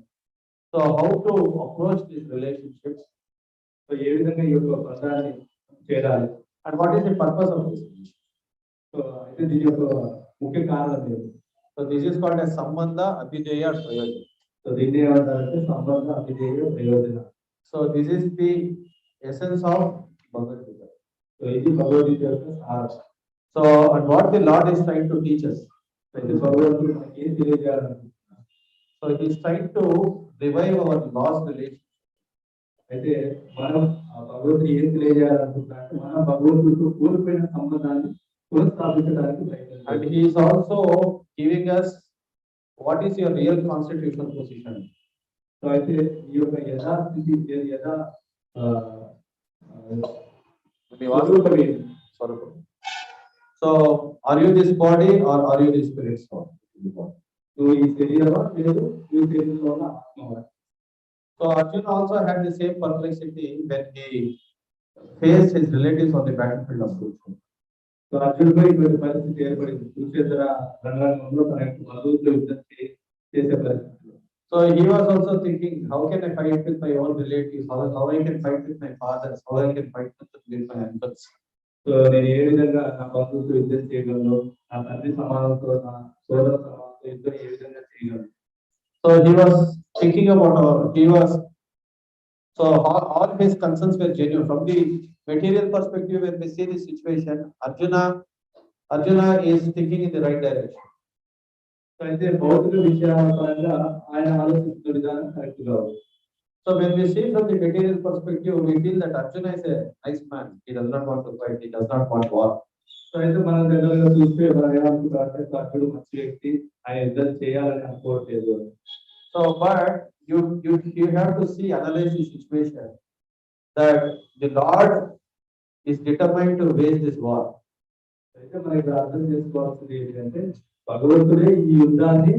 So how to approach these relationships? So ఏ విధంగా ఈ యొక్క బంధాన్ని చేయాలి? And what is the purpose of this? So అయితే దీని యొక్క ముఖ్య కారణం ఏంటి? So this is called as sambandha, abhideya, prayojana. So దీన్ని ఏమంటారంటే సంబంధ, అభిధేయ, ప్రయోజన. So this is the essence of Bhagavad Gita. So ఇది భగవద్గీత యొక్క సారం. So and what the Lord is trying to teach us. అయితే భగవంతుడు మనకి ఏం తెలియజేయాలనుకుంటున్నాడు? So he is trying to revive our lost relationship. అయితే మనం భగవంతుడు ఏం తెలియజేయాలనుకుంటున్నాడు? మనం భగవంతుడితో కోల్పోయిన సంబంధాన్ని పునఃస్థాపించడానికి ప్రయత్నం. And he is also giving us what is your real constitutional position. So అయితే ఈ యొక్క యథాస్థితి Swarupa. So are you this body or are you the spirit soul? నువ్వు ఈ శరీరమా లేదు, ఈ శరీరంలో ఉన్న ఆత్మవా? So Arjuna also had the same perplexity when he faced his relatives on the battlefield of Kurukshetra. So అర్జునుడిపై ఇటువంటి పరిస్థితి ఏర్పడింది. కురుక్షేత్ర రణరంగంలో తన యొక్క బంధువులతో యుద్ధం చేసే పరిస్థితిలో. So he was also thinking, how can I fight with my own relatives? How I can fight with my fathers? How I can fight with my uncles? So నేను ఏ విధంగా నా బంధువులతో యుద్ధం చేయగలను, నా తండ్రి సమానంతో, నా సోదర సమానంతో యుద్ధం ఏ విధంగా చేయగలను. So he was thinking about so all his concerns were genuine. From the material perspective, when we see the situation, Arjuna is thinking in the right direction. So అయితే భౌతిక విషయాల పరంగా ఆయన ఆలోచిస్తున్న విధానం కరెక్ట్ గా ఉంది. So when we see from the material perspective, we feel that Arjuna is a nice man. He does not want to fight. He does not want war. So అయితే మనం జనరల్ గా చూస్తే మనం ఏమనుకుంటారంటే అర్జునుడు మంచి వ్యక్తి, ఆయన యుద్ధం చేయాలని అనుకోవట్లేదు. So, but you have to see, analyze the situation that the Lord is determined to wage this war. అయితే మనకి అర్థం చేసుకోవాల్సింది ఏంటంటే భగవంతుడే ఈ యుద్ధాన్ని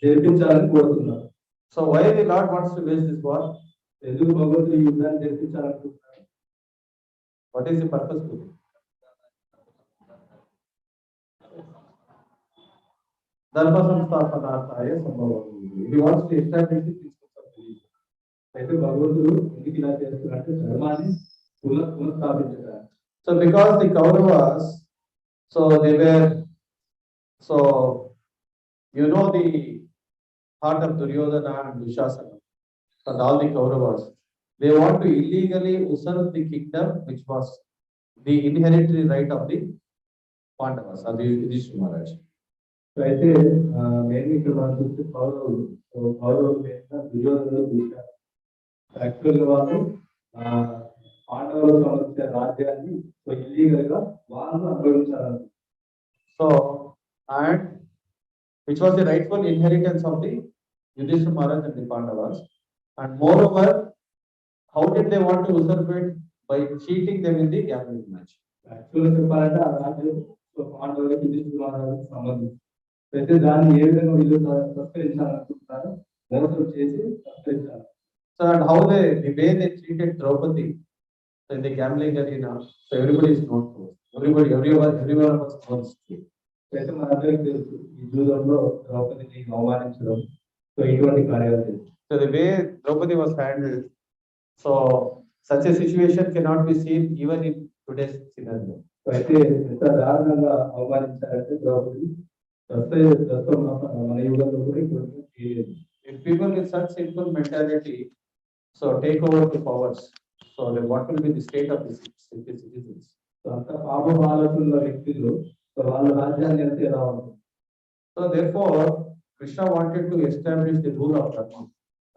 జరిపించాలని కోరుతున్నారు. So why the Lord wants to wage this war? ఎందుకు భగవంతుడు ఈ యుద్ధాన్ని జరిపించాలనుకుంటున్నారు? What is the purpose to it? Dharma samsthapanarthaya sambhavam. He wants to establish the principles of religion. అయితే భగవంతుడు ఎందుకు ఇలా చేస్తున్నారంటే ధర్మాన్ని పునఃస్థాపించడానికి. So because the Kauravas, so they were, so you know the heart of Duryodhana and Dushasana and all the Kauravas, they want to illegally usurp the kingdom which was the inherited right of the Pandavas or the Yudhishthira Maharaj. So అయితే main ఇక్కడ మనం చూస్తే కౌరవులు మీద దుర్యోధనులు చూశారు. యాక్చువల్గా వాళ్ళు పాండవులకు సంబంధించిన రాజ్యాన్ని ఇల్లీగల్ గా వాళ్ళు అనుభవించారు. So and which was the rightful inheritance of the Yudhishthira Maharaj and the Pandavas, and moreover, how did they want to usurp it? By cheating them in the gambling match. యాక్చువల్గా చెప్పాలంటే ఆ రాజ్యం పాండవులకు యుధిష్ఠిర మహారాజుకు సంబంధించి అయితే దాన్ని ఏ విధంగా వీళ్ళు సంస్కరించాలనుకుంటున్నారు, మోసం చేసి సంస్కరించాలి. So and how the way they treated Draupadi in the gambling arena, so everybody is known to it. Everyone was known to it. అయితే మనందరికీ తెలుసు ఈ జూదంలో ద్రౌపదిని అవమానించడం, సో ఇటువంటి కార్యాలు తెలుసు. So the way Draupadi was handled, so such a situation cannot be seen even in today's scenario. So అయితే ఎంత దారుణంగా అవమానించారంటే ద్రౌపది మన యుగంలో కూడా ఇటువంటి చేయలేదు. If people with such simple mentality so take over the powers, so then what will be the state of the citizens? So అంత పాప ఆలోచనల వ్యక్తులు వాళ్ళ రాజ్యాన్ని ఎంత ఎలా ఉంటుంది. So therefore Krishna wanted to establish the rule of dharma.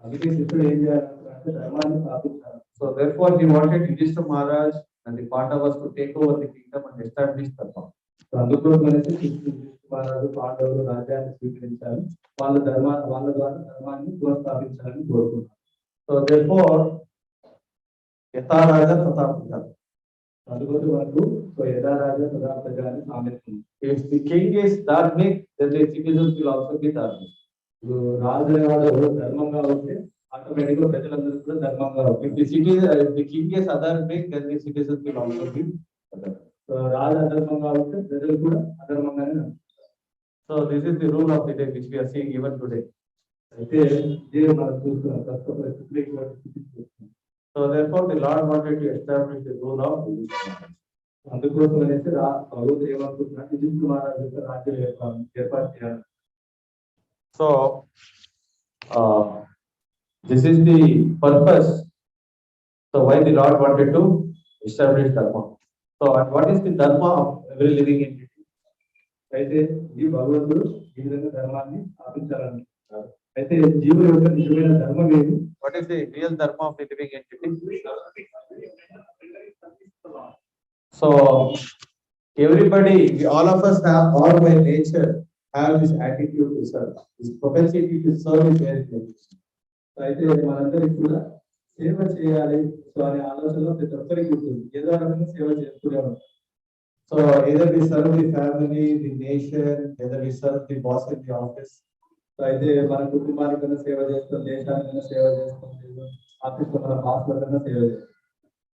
అందుకే కృష్ణుడు ఏం చేయాలంటే ధర్మాన్ని స్థాపించాలి. So therefore he wanted Yudhishthira Maharaj and the Pandavas to take over the kingdom and establish dharma. So అందుకోసమనేసి యుధిష్ఠిర మహారాజు పాండవులు రాజ్యాన్ని స్వీకరించాలి, వాళ్ళ ద్వారా ధర్మాన్ని పునఃస్థాపించాలని కోరుకున్నారు. So therefore యథా రాజా తథా ప్రజా. అందుకోసం మనకు సో యథా రాజా తథా ప్రజా అని సామెత ఉంది. If the king is dharmic, then the citizens will also be dharmic. రాజు అనేవాడు ధర్మంగా ఉంటే ఆటోమేటిక్ గా ప్రజలందరూ కూడా ధర్మంగా ఉంటారు. If the king is adharmic, then the citizens will also be adharmic. So రాజు అధర్మంగా ఉంటే ప్రజలు కూడా అధర్మంగానే ఉంటారు. So this is the rule of the day which we are seeing even today. అయితే ఇదే మనం చూస్తున్నాం ప్రస్తుత పరిస్థితులు ఇటువంటి స్థితిని చూస్తున్నాం. So therefore the Lord wanted to establish the rule of Yudhishthira Maharaj. అందుకోసం అనేసి భగవంతుడు ఏమనుకుంటున్నాడు, యుధిష్ఠిర మహారాజు యొక్క రాజ్యం ఏర్పాటు చేయాలి. So this is the purpose. So why the Lord wanted to establish dharma. So and what is the dharma of every living entity? అయితే ఈ భగవంతుడు ఈ విధంగా ధర్మాన్ని స్థాపించాలనుకుంటున్నారు. అయితే జీవుల యొక్క నిజమైన ధర్మం ఏది? What is the real dharma of the living entity? So everybody, all of us have, all by nature, have this attitude to serve. This propensity to serve is very clear. అయితే మనందరికి కూడా సేవ చేయాలి సో అనే ఆలోచనలో ప్రతి ఒక్కరికి ఉంటుంది. ఏదో రకంగా సేవ చేస్తూనే ఉంటాం. So either we serve the family, the nation, either we serve the boss in the office. So అయితే మన కుటుంబానికన్నా సేవ చేస్తాం, దేశానికన్నా సేవ చేస్తాం, ఆఫీస్ లో మన బాస్లకన్నా సేవ చేస్తాం.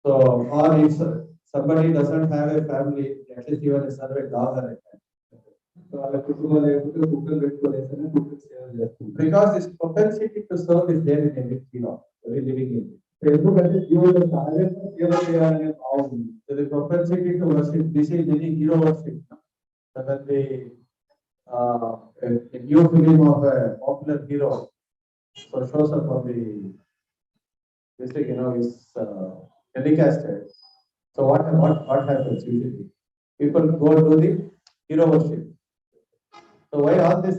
So or if somebody doesn't have a family, at least even a serve a dog or a cat. వాళ్ళ కుటుంబం లేకపోతే కుక్కలు పెట్టుకోలేసరి కుక్కలు సేవ చేస్తుంది. Because this propensity to serve is there in every living entity. ఎందుకంటే జీవుడు సహజంగా సేవ చేయాలనే భావం ఉంది. So the propensity to worship, this is the hero worship. Suddenly, a new film of a popular hero, so shows up on the, this thing, is telecasted. So what happens usually? People go to the hero worship. So why all this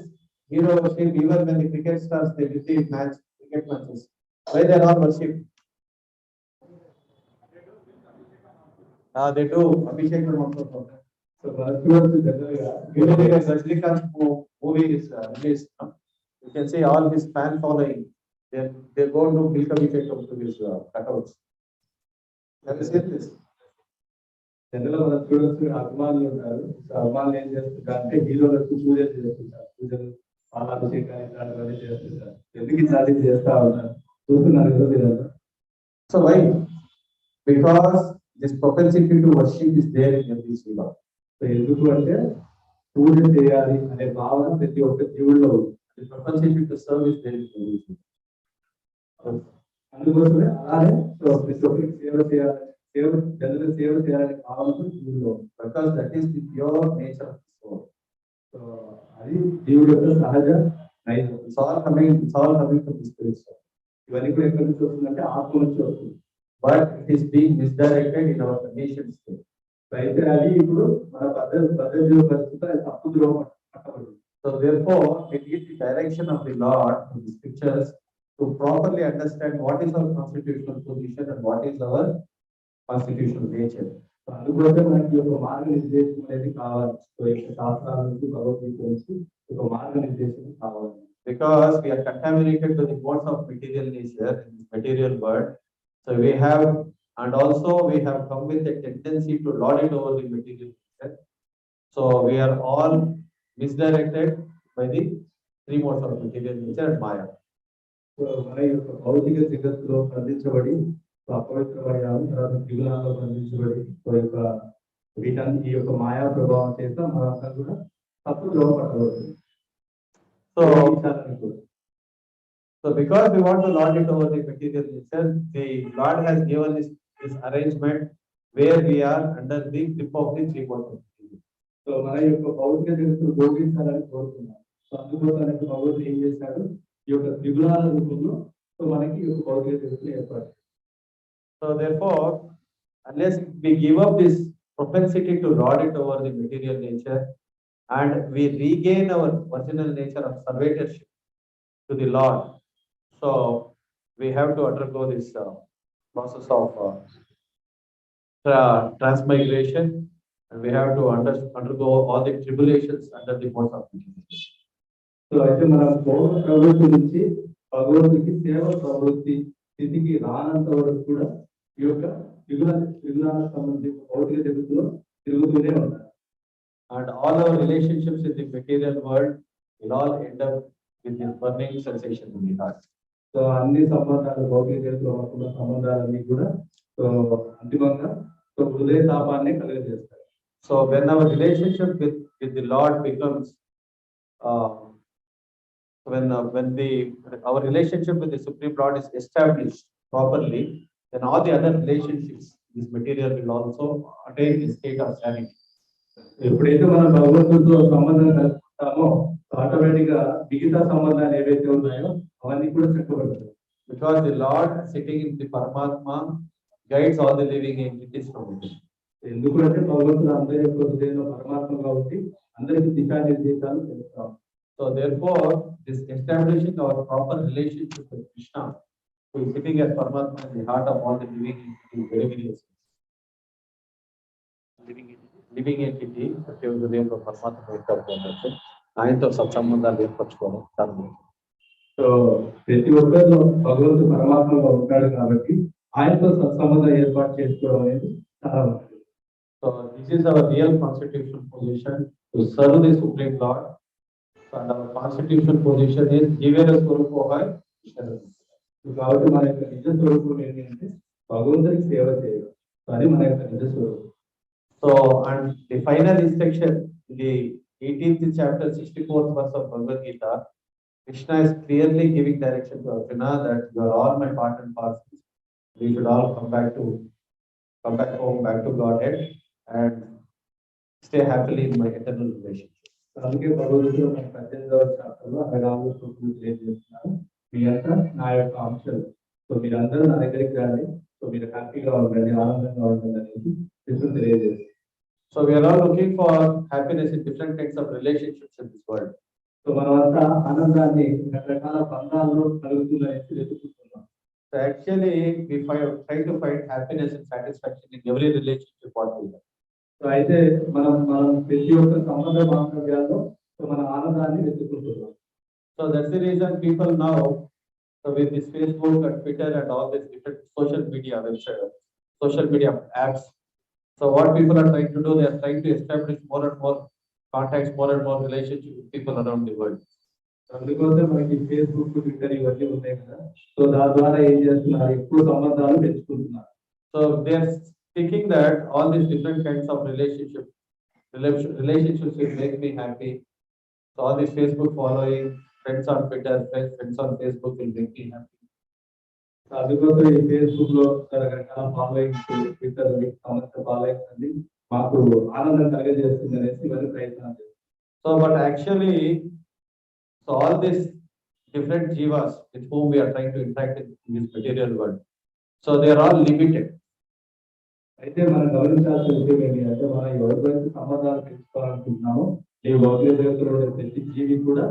hero worship? Even when the cricket stars, they receive cricket matches. Why they are all worship? They do Abhishek also. So భక్తుడు జనరల్గా Usually when Rajnikant movie is released, you can see all his fan following. They go to Milk Abhishek to his cutouts. Have you seen this? General మనం చూడొచ్చు అభిమానులు ఉంటారు. అభిమానులు ఏం చేస్తుంటారు అంటే హీరోలకు పూజలు చేస్తుంటారు. పూజలు పాలాభిషేకాలు ఇట్లాంటివన్నీ చేస్తుంటారు. ఎందుకు ఇట్లాంటి చేస్తా ఉన్నారు చూస్తున్నారు కదా మీరు. So why? Because this propensity to worship is there in every Shiva. So ఎందుకు అంటే పూజ చేయాలి అనే భావన ప్రతి ఒక్క జీవుల్లో ఉంది. The propensity to serve is there in every Shiva. అందుకోసమే అలానే సో ప్రతి ఒక్కరికి సేవ చేయాలి, జనులకు సేవ చేయాలనే భావన జీవుల్లో ఉంది. Because that is the pure nature of the soul. So అది జీవుడు యొక్క సహజ నైజం. It's all coming from the spirit soul. ఇవన్నీ కూడా ఎక్కడి నుంచి వస్తుందంటే ఆత్మ నుంచి వస్తుంది. But it is being misdirected in our conditioned state. అయితే అది ఇప్పుడు మన పద్ధతి పరిస్థితి తప్పు ద్రోహం పట్టబడింది. So therefore, we need the direction of the Lord in the scriptures to properly understand what is our constitutional position and what is our constitutional nature. అందుకోసం మనకి ఒక మార్గనిర్దేశం అనేది కావాలి. సో ఈ శాస్త్రాల నుంచి భగవద్గీత నుంచి ఒక మార్గనిర్దేశం కావాలి. Because we are contaminated to the modes of material nature in this material world. So we have, and also we have come with a tendency to lord it over the material nature. So we are all misdirected by the three modes of material nature and Maya. So మన యొక్క భౌతిక జగత్తులో బంధించబడి అపవిత్రమయ్యాము, తర్వాత త్రిగుణాల్లో బంధించబడి ఈ యొక్క మాయా ప్రభావం చేత మనంతా కూడా తప్పు ద్రోహ పట్టబడుతుంది. So because we want to lord it over the material nature, the Lord has given this arrangement where we are under the grip of the three modes of material. So మన యొక్క భౌతిక జగత్తును భోగించాలని కోరుతున్నాం. సో అందుకోసం భగవంతుడు ఏం చేశాడు, ఈ యొక్క త్రిగుణాల రూపంలో సో మనకి ఈ యొక్క భౌతిక జగత్తును ఏర్పాటు. So therefore, unless we give up this propensity to lord it over the material nature and we regain our original nature of servitorship to the Lord, so we have to undergo this process of transmigration, and we have to undergo all the tribulations under the modes of material nature. So అయితే మనం భౌతిక ప్రవృత్తి నుంచి భగవంతుడికి సేవ ప్రవృత్తి స్థితికి రానంత వరకు కూడా ఈ యొక్క త్రిగుణాలకు సంబంధించిన భౌతిక జగత్తులో తిరుగుతూనే ఉన్నారు. And all our relationships in the material world will all end up with this burning sensation in the heart. So అన్ని సంబంధాలు భౌతిక జగత్తులో ఉన్న సంబంధాలన్నీ కూడా సో అంతిమంగా సో హృదయ తాపాన్ని కలిగజేస్తాయి. So when our relationship with the Lord becomes when our relationship with the Supreme Lord is established properly, then all the other relationships in this material will also attain the state of sanity. ఎప్పుడైతే మనం భగవంతుడితో సంబంధం కలుపుతామో automatic గా మిగతా సంబంధాలు ఏవైతే ఉన్నాయో అవన్నీ కూడా చక్కబడతాయి. Because the Lord sitting in the Paramatma guides all the living entities from within. ఎందుకంటే భగవంతుడు అందరి యొక్క హృదయంలో పరమాత్మగా ఉండి అందరికి దిశానిర్దేశాలు తెలుస్తాం. So therefore, this establishing our proper relationship with Krishna, who is sitting as Paramatma in the heart of all the living entities, very essential. Living entity, ప్రతి హృదయంలో పరమాత్మ ఏర్పడుతున్నట్టు ఆయనతో సత్సంబంధాలు ఏర్పరచుకోవడం చాలా ముఖ్యం. సో ప్రతి ఒక్కరిలో భగవంతుడు పరమాత్మగా ఉంటాడు కాబట్టి ఆయనతో సత్సంబంధం ఏర్పాటు చేసుకోవడం అనేది చాలా ముఖ్యం. So this is our real constitutional position to serve the Supreme Lord. And our constitutional position is Jivera Swarupoha. కాబట్టి మన యొక్క నిజ స్వరూపం ఏంటంటే భగవంతుడికి సేవ చేయడం, అది మన యొక్క నిజ స్వరూపం. So and the final instruction in the 18th chapter, 64th verse of Bhagavad Gita, Krishna is clearly giving direction to Arjuna that you are all my part and parcels. We should all come back home, back to Godhead, and stay happily in my eternal relationship. అందుకే భగవద్గీతలో మన 18వ చాప్టర్లో 64 సూక్తులు తెలియజేస్తున్నారు. మీ అంతా నా యొక్క అంశాలు. సో మీరందరూ నా దగ్గరికి రండి. సో మీరు హ్యాపీగా ఉండండి, ఆనందంగా ఉండండి అనేది కృష్ణుడు తెలియజేస్తారు. So we are all looking for happiness in different kinds of relationships in this world. So మనమంతా ఆనందాన్ని రకరకాల బంధాల్లో కలుగుతుందని వెతుకుతున్నాం. So actually we try to find happiness and satisfaction in every relationship what we have. So అయితే మనం ప్రతి ఒక్క సంబంధ బాంధవ్యాల్లో మన ఆనందాన్ని వెతుకుంటున్నాం. So that's the reason people now, so with this Facebook and Twitter and all these different social media apps, so what people are trying to do, they are trying to establish more and more contacts, more and more relationships with people around the world. అందుకోసం మనకి Facebook, Twitter ఇవన్నీ ఉన్నాయి కదా. So దాని ద్వారా ఏం చేస్తున్నారు, ఎక్కువ సంబంధాలు పెంచుకుంటున్నారు. So they are thinking that all these different kinds of relationships will make me happy. So all this Facebook following, friends on Twitter, friends on Facebook will make me happy. అందుకోసం ఈ Facebook లో రకరకాల followings, Twitter సమస్త followings అన్ని మాకు ఆనందం కలిగజేస్తుంది అనేసి ఇవన్నీ ప్రయత్నాలు చేస్తారు. So but actually, so all these different jivas with whom we are trying to interact in this material world, so they are all limited. అయితే మనం గమనించాల్సిన విషయం ఏంటి అంటే, మనం ఎవరితో సంబంధాలు పెంచుకోవాలనుకుంటున్నామో ఈ భౌతిక జగత్తులో ప్రతి జీవి కూడా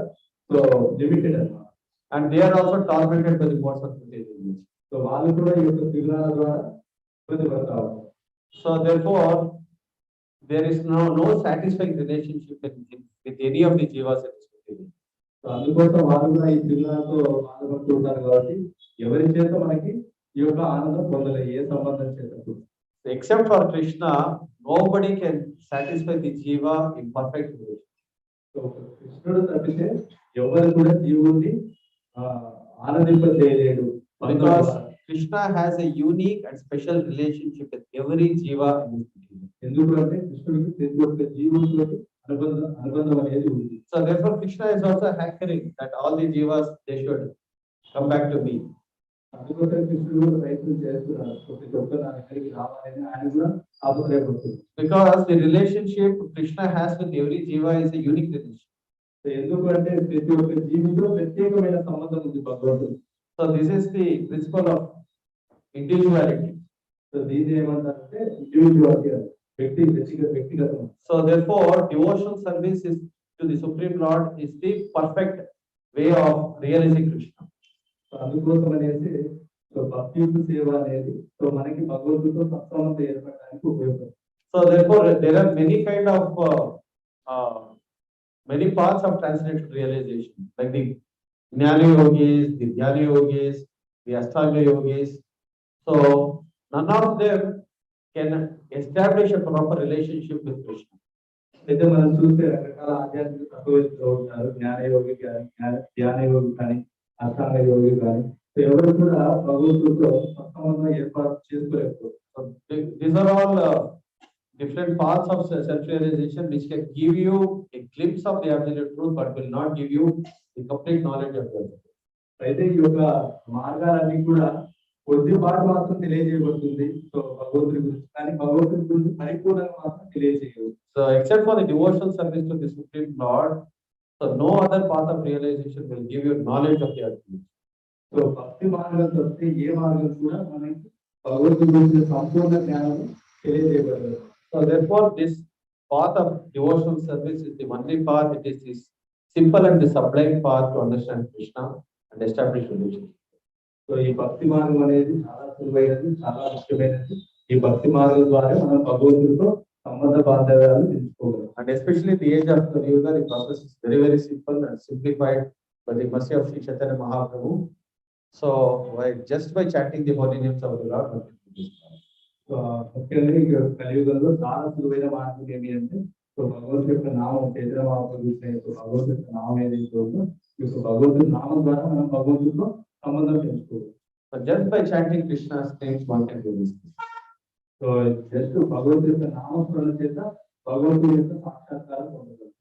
సో లిమిటెడ్ అన్నమాట. And they are also tormented by the modes of material world. So వాళ్ళు కూడా ఈ యొక్క త్రిగుణాల ద్వారా ఇబ్బంది పడతా ఉంటారు. So therefore, there is no satisfying relationship with any of the jivas in this material. So అందుకోసం వాళ్ళు కూడా ఈ త్రిగుణాలతో బాధపడుతూ ఉంటారు కాబట్టి ఎవరి చేత మనకి ఈ యొక్క ఆనందం పొందలేదు, ఏ సంబంధం చేత. Except for Krishna, nobody can satisfy the jiva in perfect way. So కృష్ణుడు తప్పితే ఎవరు కూడా జీవుడిని ఆనందింపజేయలేడు. Because Krishna has a unique and special relationship with every jiva in this material. ఎందుకంటే కృష్ణుడికి ప్రతి ఒక్క జీవుడితోటి అనుబంధం అనేది ఉంది. So therefore Krishna is also hankering that all the jivas they should come back to me. అందుకోసం కృష్ణుడు ప్రయత్నం చేస్తున్నారు, ప్రతి ఒక్క నా దగ్గరికి రావాలని ఆయన కూడా ఆపత్రయపడుతుంది. Because the relationship Krishna has with every jiva is a unique relationship. ఎందుకంటే ప్రతి ఒక్క జీవితో ప్రత్యేకమైన సంబంధం ఉంది భగవంతుడు. So this is the principle of individuality. So దీన్ని ఏమంటారంటే ఇండివిజువాలిటీ, వ్యక్తిగతం. So therefore devotional service is to the Supreme Lord is the perfect way of realizing Krishna. అందుకోసం అనేసి సో భక్తియుక్త సేవ అనేది సో మనకి భగవంతుడితో సత్సంబంధం ఏర్పడడానికి ఉపయోగపడుతుంది. So therefore there are many kind of many paths of transcendental realization, like the Jnana Yogis, the Dhyana Yogis, the Ashtanga Yogis. So none of them can establish a proper relationship with Krishna. అయితే మనం చూస్తే రకరకాల ఆధ్యాత్మిక తత్వవేత్తలు ఉంటారు, జ్ఞాన యోగి కానీ, ధ్యాన యోగి కానీ, అష్టాంగ యోగి కానీ. సో ఎవరు కూడా భగవంతుడితో సత్సంబంధం ఏర్పాటు చేసుకోలేకపోతారు. So these are all different paths of self-realization which can give you a glimpse of the absolute truth, but will not give you the complete knowledge of God. అయితే ఈ యొక్క మార్గాలన్నీ కూడా కొద్దిపాటు మాత్రం తెలియజేయబడుతుంది సో భగవంతుడి గురించి, కానీ భగవంతుడి గురించి పరిపూర్ణంగా మాత్రం తెలియజేయవు. So except for the devotional service to the Supreme Lord, so no other path of realization will give you knowledge of the absolute. So భక్తి మార్గం తప్పితే ఏ మార్గం కూడా మనకి భగవంతుడి గురించి సంపూర్ణ జ్ఞానం తెలియజేయబడదు. So therefore this path of devotional service is the only path. It is this simple and the sublime path to understand Krishna and establish relationship. So ఈ భక్తి మార్గం అనేది చాలా సులువైనది, చాలా ముఖ్యమైనది. ఈ భక్తి మార్గం ద్వారా మనం భగవంతుడితో సంబంధ బాంధవ్యాలు పెంచుకోగలం. And especially at the age of the Yuga, the process is very, very simple and simplified by the mercy of Sri Chaitanya Mahaprabhu. So just by chanting the holy names of the Lord, ముఖ్యంగా ఈ కలియుగంలో చాలా సులువైన మార్గం ఏమి అంటే so భగవంతుడి యొక్క నామం, చైతన్య మహాప్రభు భగవంతుడి యొక్క నామం ఏదైతే ఉందో ఈ యొక్క భగవంతుడి నామం ద్వారా మనం భగవంతుడితో సంబంధం పెంచుకోవాలి. So just by chanting Krishna's names, one can do this. So just భగవంతుడి యొక్క నామస్మరణ చేత భగవంతుడి యొక్క సాక్షాత్కారం పొందగలం.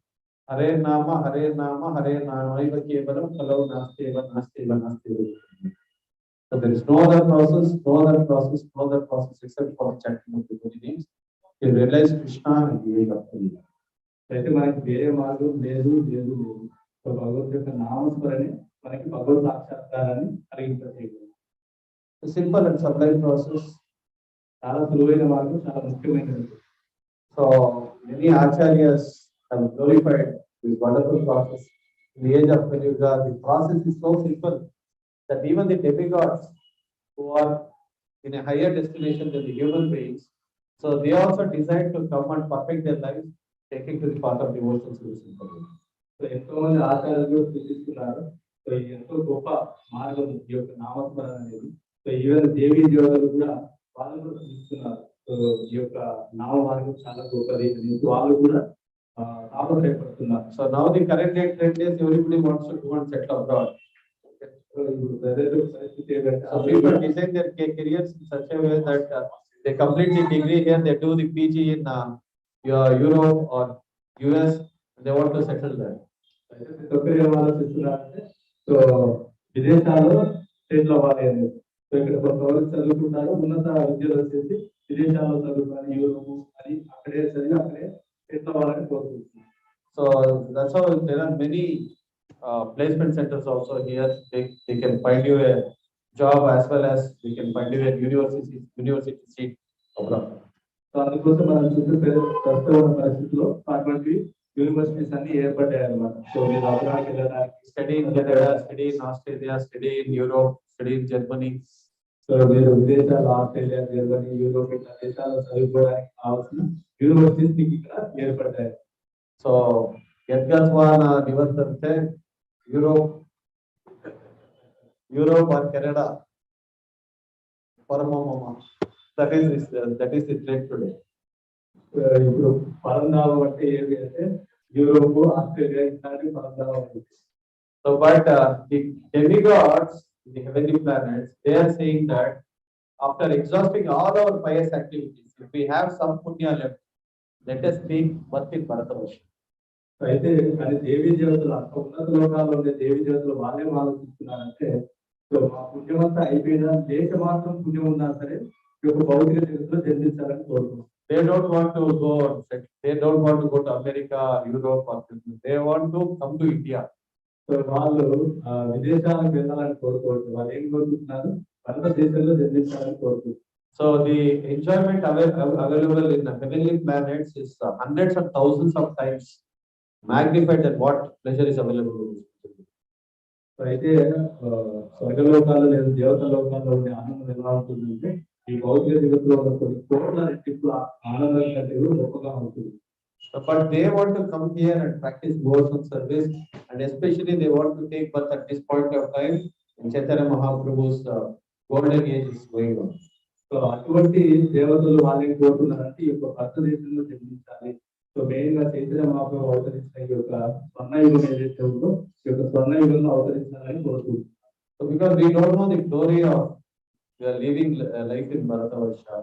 Hare Nama, Hare Nama, Hare Nama, Iva Kevalam, Kalau Nasteva, Nasteva, Nasteva. So there is no other process, no other process, no other process except for the chanting of the holy names. You realize Krishna and you will appear. అయితే మనకి వేరే మార్గం లేదు లేదు లేదు. So భగవంతుడి యొక్క నామస్మరణే మనకి భగవత్ సాక్షాత్కారాన్ని కలిగింపజేయగలదు. Simple and sublime process. చాలా సులువైన మార్గం, చాలా ముఖ్యమైనది. So many acharyas have glorified this wonderful process. In the age of Kali-yuga, the process is so simple that even the demigods who are in a higher destination than the human beings, so they also decide to come and perfect their lives, taking to the path of devotion through the simple way. So ఎంతో మంది ఆచార్యులు సూచిస్తున్నారు. So ఇది ఎంతో గొప్ప మార్గం ఈ యొక్క నామస్మరణ అనేది. సో ఈవెన్ దేవీ దేవతలు కూడా వాళ్ళు కూడా సూచిస్తున్నారు. సో ఈ యొక్క నామ మార్గం చాలా గొప్పది అని వాళ్ళు కూడా తాపత్రయపడుతున్నారు. So now the current day trend is everybody wants to go and settle abroad. So ఇప్పుడు ప్రజలు పరిస్థితి ఏంటంటే So people design their careers in such a way that they complete the degree here, they do the PG in Europe or US, they want to settle there. ఏం ఆలోచిస్తున్నారంటే so విదేశాల్లో settle అవ్వాలి అనేది. So ఇక్కడ కొంతవరకు చదువుకుంటారు, ఉన్నత విద్యలు వచ్చేసి విదేశాల్లో చదువుకొని యూరోప్ అని అక్కడే చదివి అక్కడే సెటిల్ అవ్వాలని కోరుకుంటున్నారు. So that's how there are many placement centers also here. They can find you a job as well as they can find you a university seat abroad. So అందుకోసం మనం చుట్టూ ప్రస్తుతం ఉన్న పరిస్థితుల్లో అటువంటి యూనివర్సిటీస్ అన్ని ఏర్పడ్డాయి అన్నమాట. సో మీరు అబ్రాడ్కి వెళ్ళడానికి Study in Canada, study in Australia, study in Europe, study in Germany. So మీరు విదేశాలు ఆస్ట్రేలియా, జర్మనీ, యూరోప్ ఇట్లా దేశాల్లో చదువుకోవడానికి కావాల్సిన యూనివర్సిటీస్ మీకు ఇక్కడ ఏర్పడ్డాయి. So Yadgatwana Nivartante, Europe or Canada, Paramamama. That is the trend today. ఇప్పుడు పరంధామం అంటే ఏమి అంటే యూరోప్, ఆస్ట్రేలియా ఇట్లాంటి పరంధామం. So but the demigods, the heavenly planets, they are saying that after exhausting all our pious activities, if we have some punya left, let us take birth in Bharatavarsha. అయితే కానీ దేవీ దేవతలు అంత ఉన్నత లోకాల్లో ఉండే దేవీ దేవతలు వాళ్ళేం ఆలోచిస్తున్నారంటే సో మా పుణ్యమంతా అయిపోయినా దేశ మాత్రం పుణ్యం ఉన్నా సరే ఈ యొక్క భౌతిక జగత్తులో జన్మించాలని కోరుకుంటున్నారు. They don't want to go to America, Europe or they want to come to India. So వాళ్ళు విదేశాలకు వెళ్ళాలని కోరుకోవచ్చు. వాళ్ళు ఏం కోరుకుంటున్నారు? భారతదేశంలో జన్మించాలని కోరుకుంటున్నారు. So the enjoyment available in the heavenly planets is hundreds and thousands of times magnified than what pleasure is available in this. అయితే స్వర్గలోకాల్లో లేదా దేవత లోకాల్లో ఉండే ఆనందం ఎలా ఉంటుందంటే ఈ భౌతిక జగత్తులో ఉన్న కొన్ని కోట్ల రెట్టింపుల ఆనందం కంటే గొప్పగా ఉంటుంది. But they want to come here and practice devotional service, and especially they want to take birth at this point of time in Chaitanya Mahaprabhu's golden age is going on. So అటువంటి దేవతలు వాళ్ళేం కోరుతున్నారంటే ఈ యొక్క భారతదేశంలో జన్మించాలి. So main గా చైతన్య మహాప్రభు అవతరించిన ఈ యొక్క స్వర్ణయుగం ఏదైతే ఉందో ఈ యొక్క స్వర్ణయుగంలో అవతరించాలని కోరుకుంటున్నారు. So because we don't know the glory of we are living life in Bharatavarsha,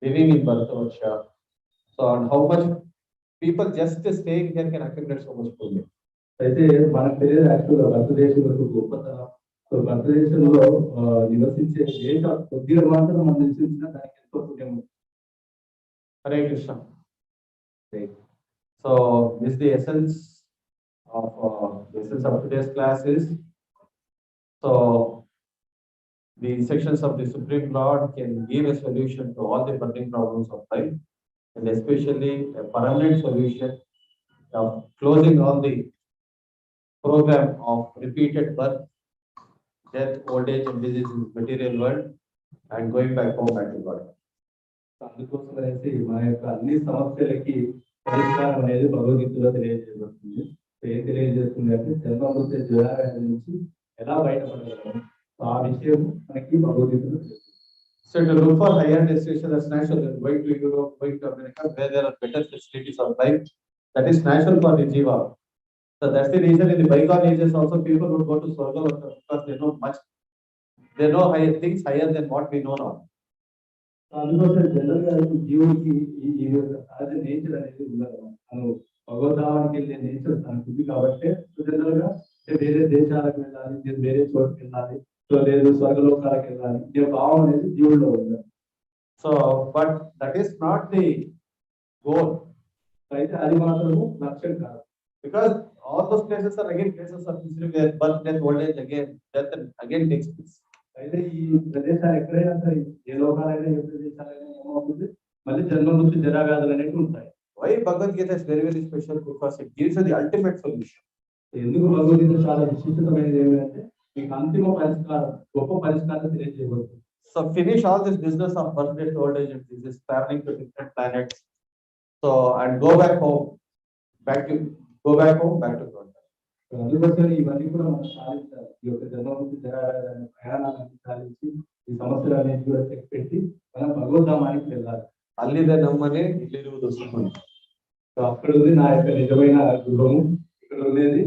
living in Bharatavarsha. So and how much people just staying here can accumulate so much punya. అయితే మనకు తెలియదు యాక్చువల్గా భారతదేశం యొక్క గొప్పతనం. సో భారతదేశంలో నివసించే దేశ కొద్దిగా మాత్రం మనం నివసించిన దానికి ఎంతో పుణ్యం ఉంది. Hare Krishna. So this is the essence of today's class is, so the instructions of the Supreme Lord can give a solution to all the burning problems of life, and especially a permanent solution of closing all the program of repeated birth, death, old age and disease in the material world and going back home back to God. అందుకోసం అనేసి మన యొక్క అన్ని సమస్యలకి పరిష్కారం అనేది భగవద్గీతలో తెలియజేయబడుతుంది. ఏం తెలియజేస్తుంది అంటే జన్మమృత్యు జరావ్యాధి నుంచి ఎలా బయటపడగలం ఆ విషయం మనకి భగవద్గీతలో. So to look for higher destination, that's natural. Going to Europe, going to America, where there are better facilities of life, that is natural for the jiva. So that's the reason in the bygone ages also people would go to Swargaloka because they know higher things higher than what we know now. అందుకోసం general గా జీవుడికి ఈ యొక్క సహజ nature అనేది ఉండదు. మనం భగవద్ధామానికి వెళ్ళే నేచర్ తనకు ఉంది కాబట్టి జనరల్ గా వేరే దేశాలకు వెళ్ళాలి, నేను వేరే చోటుకి వెళ్ళాలి, సో లేదు స్వర్గలోకాలకు వెళ్ళాలి ఈ భావం అనేది జీవుల్లో ఉంది. So, but that is not the goal. అయితే అది మాత్రము లక్ష్యం కాదు. Because all those places are again places of misery where birth, death, old age, again, death and again takes place. అయితే ఈ ప్రదేశాలు ఎక్కడైనా సరే, ఏ లోకాలైనా ఏ ప్రదేశాలైనా ఏమవుతుంది, మళ్ళీ జన్మ మృత్యు జరా వ్యాధులు అనేవి ఉంటాయి. Why Bhagavad Gita is very, very special? Because it gives you the ultimate solution. ఎందుకు భగవద్గీత చాలా విశిష్టమైనది ఏమిటంటే మీకు అంతిమ పరిష్కారం, గొప్ప పరిష్కారం తెలియజేయబడుతుంది. So finish all this business of birth, death, old age and disease, traveling to different planets. So and go back home, back to God. అందుకోసం ఇవన్నీ కూడా మనం సాధించాలి. ఈ యొక్క జన్మముక్తి జరగాలని ప్రయాణాన్ని సాధించి ఈ సమస్యలన్నీ కూడా చెక్ పెట్టి మనం భగవద్ధామానికి వెళ్ళాలి. అల్లిదే నమ్మని ఇల్లిరుವುದು సుఖం. సో అక్కడ ఉంది నా యొక్క నిజమైన గృహము, ఇక్కడ ఉండేది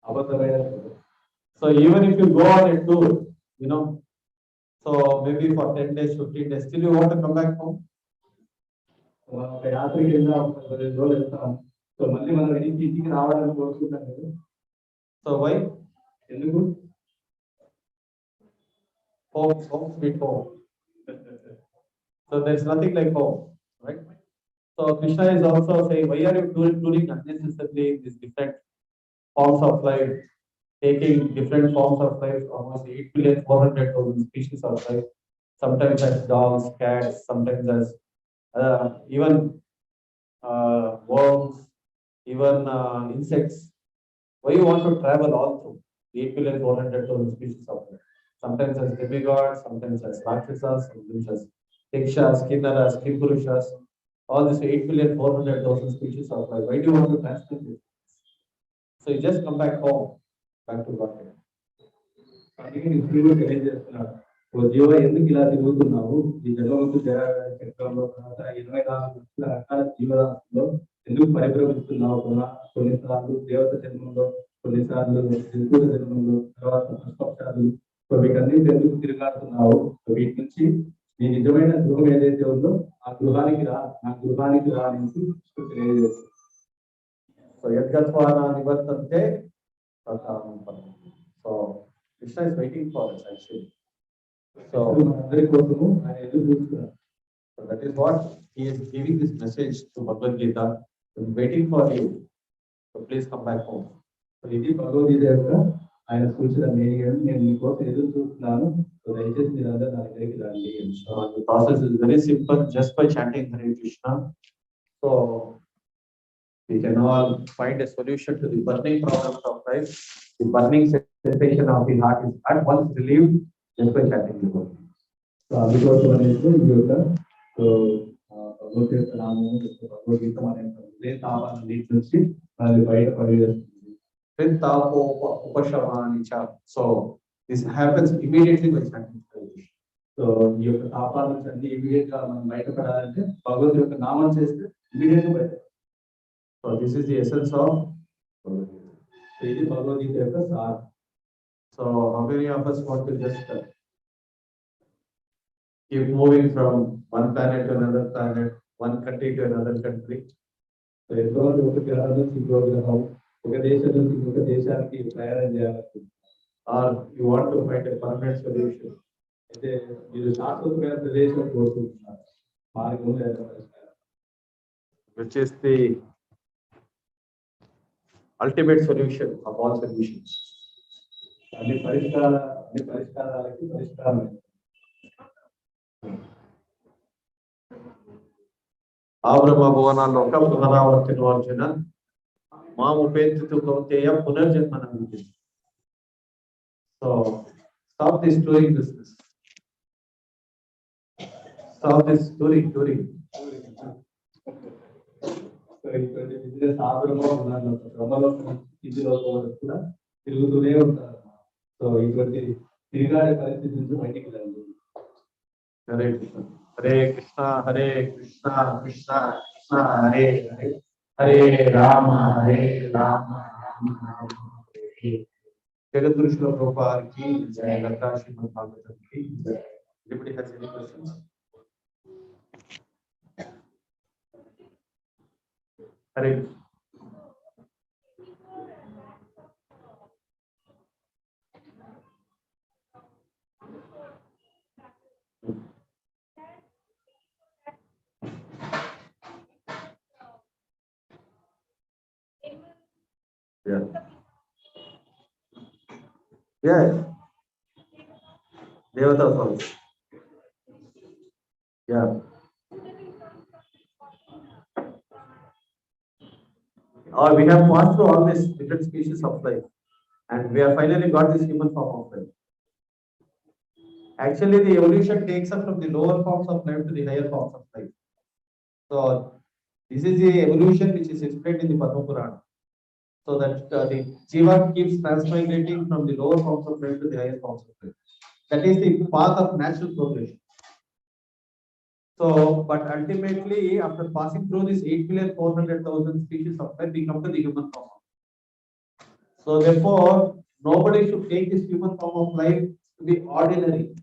అబద్ధమైన గృహం. So even if you go on a tour, you know, so maybe for 10 days, 15 days, still you want to come back home. ఒక యాత్రకి వెళ్ళినా 15 రోజులు వెళ్తాం, సో మళ్ళీ మనం ఇంటికి రావడానికి కోరుకుంటాం కదా. So why? ఎందుకు? Home, sweet home. So there's nothing like home, right? So Krishna is also saying, why are you touring unnecessarily in these different forms of life, taking different forms of life, almost 8,400,000 species of life, sometimes as dogs, cats, sometimes as even worms, even insects. Why you want to travel all through 8,400,000 species of life? Sometimes as demigods, sometimes as rakshasas, sometimes as Tikshas, Kinnaras, Kimpurushas, all this 8,400,000 species of life. Why do you want to translate it? So you just come back home, back to God. అందుకే ఇప్పుడు తెలియజేస్తున్నాడు, ఓ జీవ ఎందుకు ఇలా తిరుగుతున్నావు, ఈ జన్మకు చక్రంలో 24 లక్షల రకాల జీవరాశుల్లో ఎందుకు పరిభ్రమిస్తున్నావు? కొన్నిసార్లు దేవత జన్మంలో, కొన్నిసార్లు జంతువుల జన్మంలో, తర్వాత పుష్పక్షాలు, వీటన్నిటి ఎందుకు తిరగాడుతున్నావు? వీటి నుంచి నీ నిజమైన గృహం ఏదైతే ఉందో ఆ గృహానికి రా అనేసి తెలియజేస్తుంది. So Yadgatwana Nivartante Pratamam Param. So Krishna is waiting for us actually. So అందరి కోసము ఆయన ఎదురు చూస్తున్నారు. So that is what he is giving this message to Bhagavad Gita. He is waiting for you. So please come back home. So ఇది భగవద్గీత యొక్క ఆయన సూచన, నేను మీకోసం ఎదురు చూస్తున్నాను, దయచేసి మీరందరూ నా దగ్గరికి రండి. The process is very simple, just by chanting Hare Krishna. So we can all find a solution to the burning problems of life. The burning sensation of the heart is at once relieved just by chanting the word. So అందుకోసం అనేది ఈ యొక్క భగవద్గీత నామము, భగవద్గీత అనే తాపాన్ని నీటి నుంచి మనల్ని బయటపడేస్తుంది. So this happens immediately by chanting Hare Krishna. So ఈ యొక్క తాపాల నుంచి అన్ని ఇమీడియట్ గా మనం బయటపడాలంటే భగవంతుడి యొక్క నామం చేస్తే ఇమీడియట్ గా బయట. So this is the essence of Bhagavad Gita. ఇది భగవద్గీత యొక్క sir. So how many of us want to just keep moving from one planet to another planet, one country to another country? So ఎంతోమంది ఒక గ్రహం నుంచి ఇంకో గ్రహం, ఒక దేశం నుంచి ఇంకొక దేశానికి ప్రయాణం చేయాలి. Or you want to find a permanent solution? అయితే మీరు శాశ్వతమైన ప్రదేశం కోరుకుంటున్నారు, మార్గం లేదా పరిష్కారం, which is the ultimate solution of all solutions. అన్ని పరిష్కారాలకి పరిష్కారం. ఆబ్రహ్మ భువనాల్లో ఒక పునరావర్తిన అర్జున మాముపేత్తితు కౌంతేయ పునర్జన్మన. So stop this touring business. Stop this touring. ఇటువంటి బిజినెస్ ఆగ్రహంలో ఉన్నారు, భ్రమలో స్థితిలో కూడా తిరుగుతూనే ఉంటారు. సో ఇటువంటి తిరిగాడే పరిస్థితి నుంచి బయటికి రండి. హరే కృష్ణ హరే కృష్ణ హరే కృష్ణ కృష్ణ కృష్ణ హరే హరే, హరే రామ రామ హరే. జగద్గురు శ్రీల ప్రభుపాదకి జయ. గంగా శ్రీమద్ భాగవతంకి జయ. Anybody has any questions? Hare Krishna. Yeah. Yeah. Devatas also. Yeah. Or we have passed through all these different species of life, and we have finally got this human form of life. Actually, the evolution takes us from the lower forms of life to the higher forms of life. So, this is the evolution which is explained in the Padma Purana. So that the Jiva keeps transmigrating from the lower forms of life to the higher forms of life. That is the path of natural progression. So, but ultimately, after passing through this 8,400,000 species of life, we come to the human form. So, therefore, nobody should take this human form of life to be ordinary.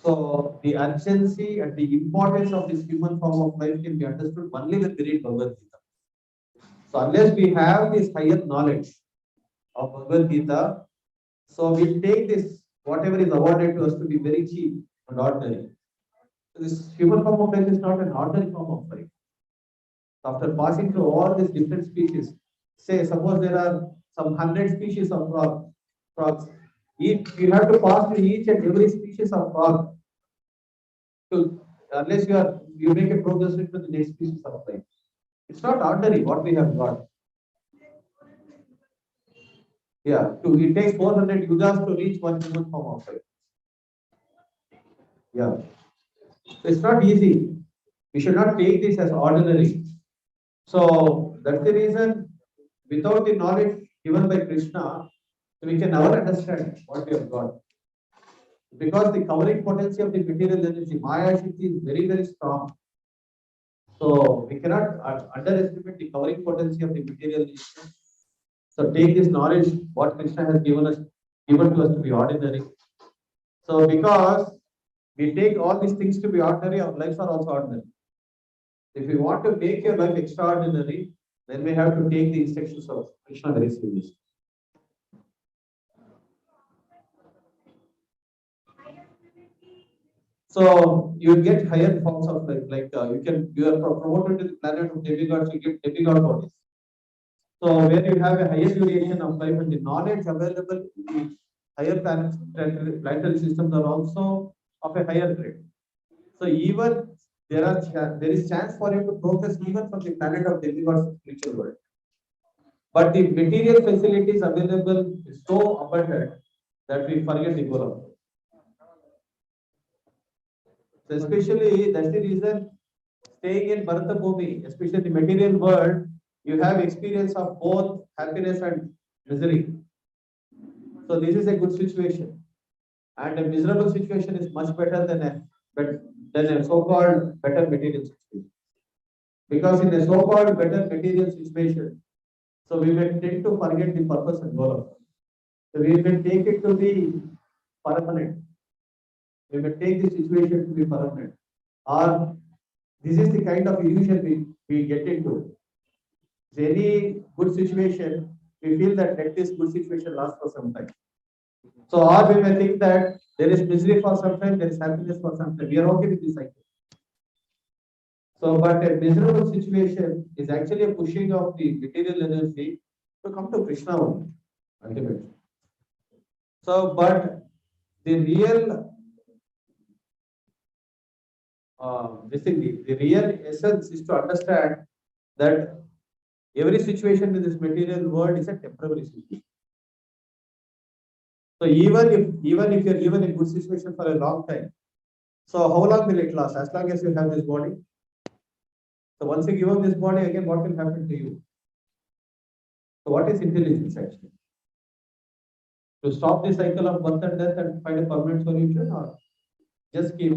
So, the urgency and the importance of this human form of life can be understood only with the read Bhagavad Gita. So, unless we have this higher knowledge of Bhagavad Gita, so we take this, whatever is awarded to us, to be very cheap and ordinary. So this human form of life is not an ordinary form of life. After passing through all these different species, say suppose there are some 100 species of frogs. You have to pass through each and every species of frog to, unless you make a progress into the next species of life. It's not ordinary what we have got. Yeah, it takes 400 yugas to reach one human form of life. Yeah, so it's not easy. We should not take this as ordinary. So that's the reason, without the knowledge given by Krishna, we can never understand what we have got. Because the covering potency of the material energy, Maya Shakti, is very, very strong. So we cannot underestimate the covering potency of the material energy. So take this knowledge, what Krishna has given to us to be ordinary. So because we take all these things to be ordinary, our lives are also ordinary. If we want to make your life extraordinary, then we have to take the instructions of Krishna very seriously. So you get higher forms of life, like you are promoted to the planet of demigods, you get demigod bodies. So where you have a higher duration of life and the knowledge available in the higher planetary systems are also of a higher grade. So even there is chance for you to progress even from the planet of demigods spiritual world. But the material facilities available is so abundant that we forget the goal of it. So especially that's the reason, staying in Bharata Bhumi, especially the material world, you have experience of both happiness and misery. So this is a good situation, and a miserable situation is much better than a so-called better material situation. Because in a so-called better material situation, so we may tend to forget the purpose and goal of it. So we may take it to be permanent. We may take the situation to be permanent. Or this is the kind of illusion we get into. Any good situation, we feel that let this good situation last for some time. So or we may think that there is misery for some time, there is happiness for some time. We are okay with this cycle. So, but a miserable situation is actually a pushing of the material energy to come to Krishna only, ultimately. So, but the real the real essence is to understand that every situation in this material world is a temporary situation. So even if you're given a good situation for a long time, so how long will it last? As long as you have this body. So once you give up this body, again, what will happen to you? So what is intelligence actually? To stop the cycle of birth and death and find a permanent solution, or just keep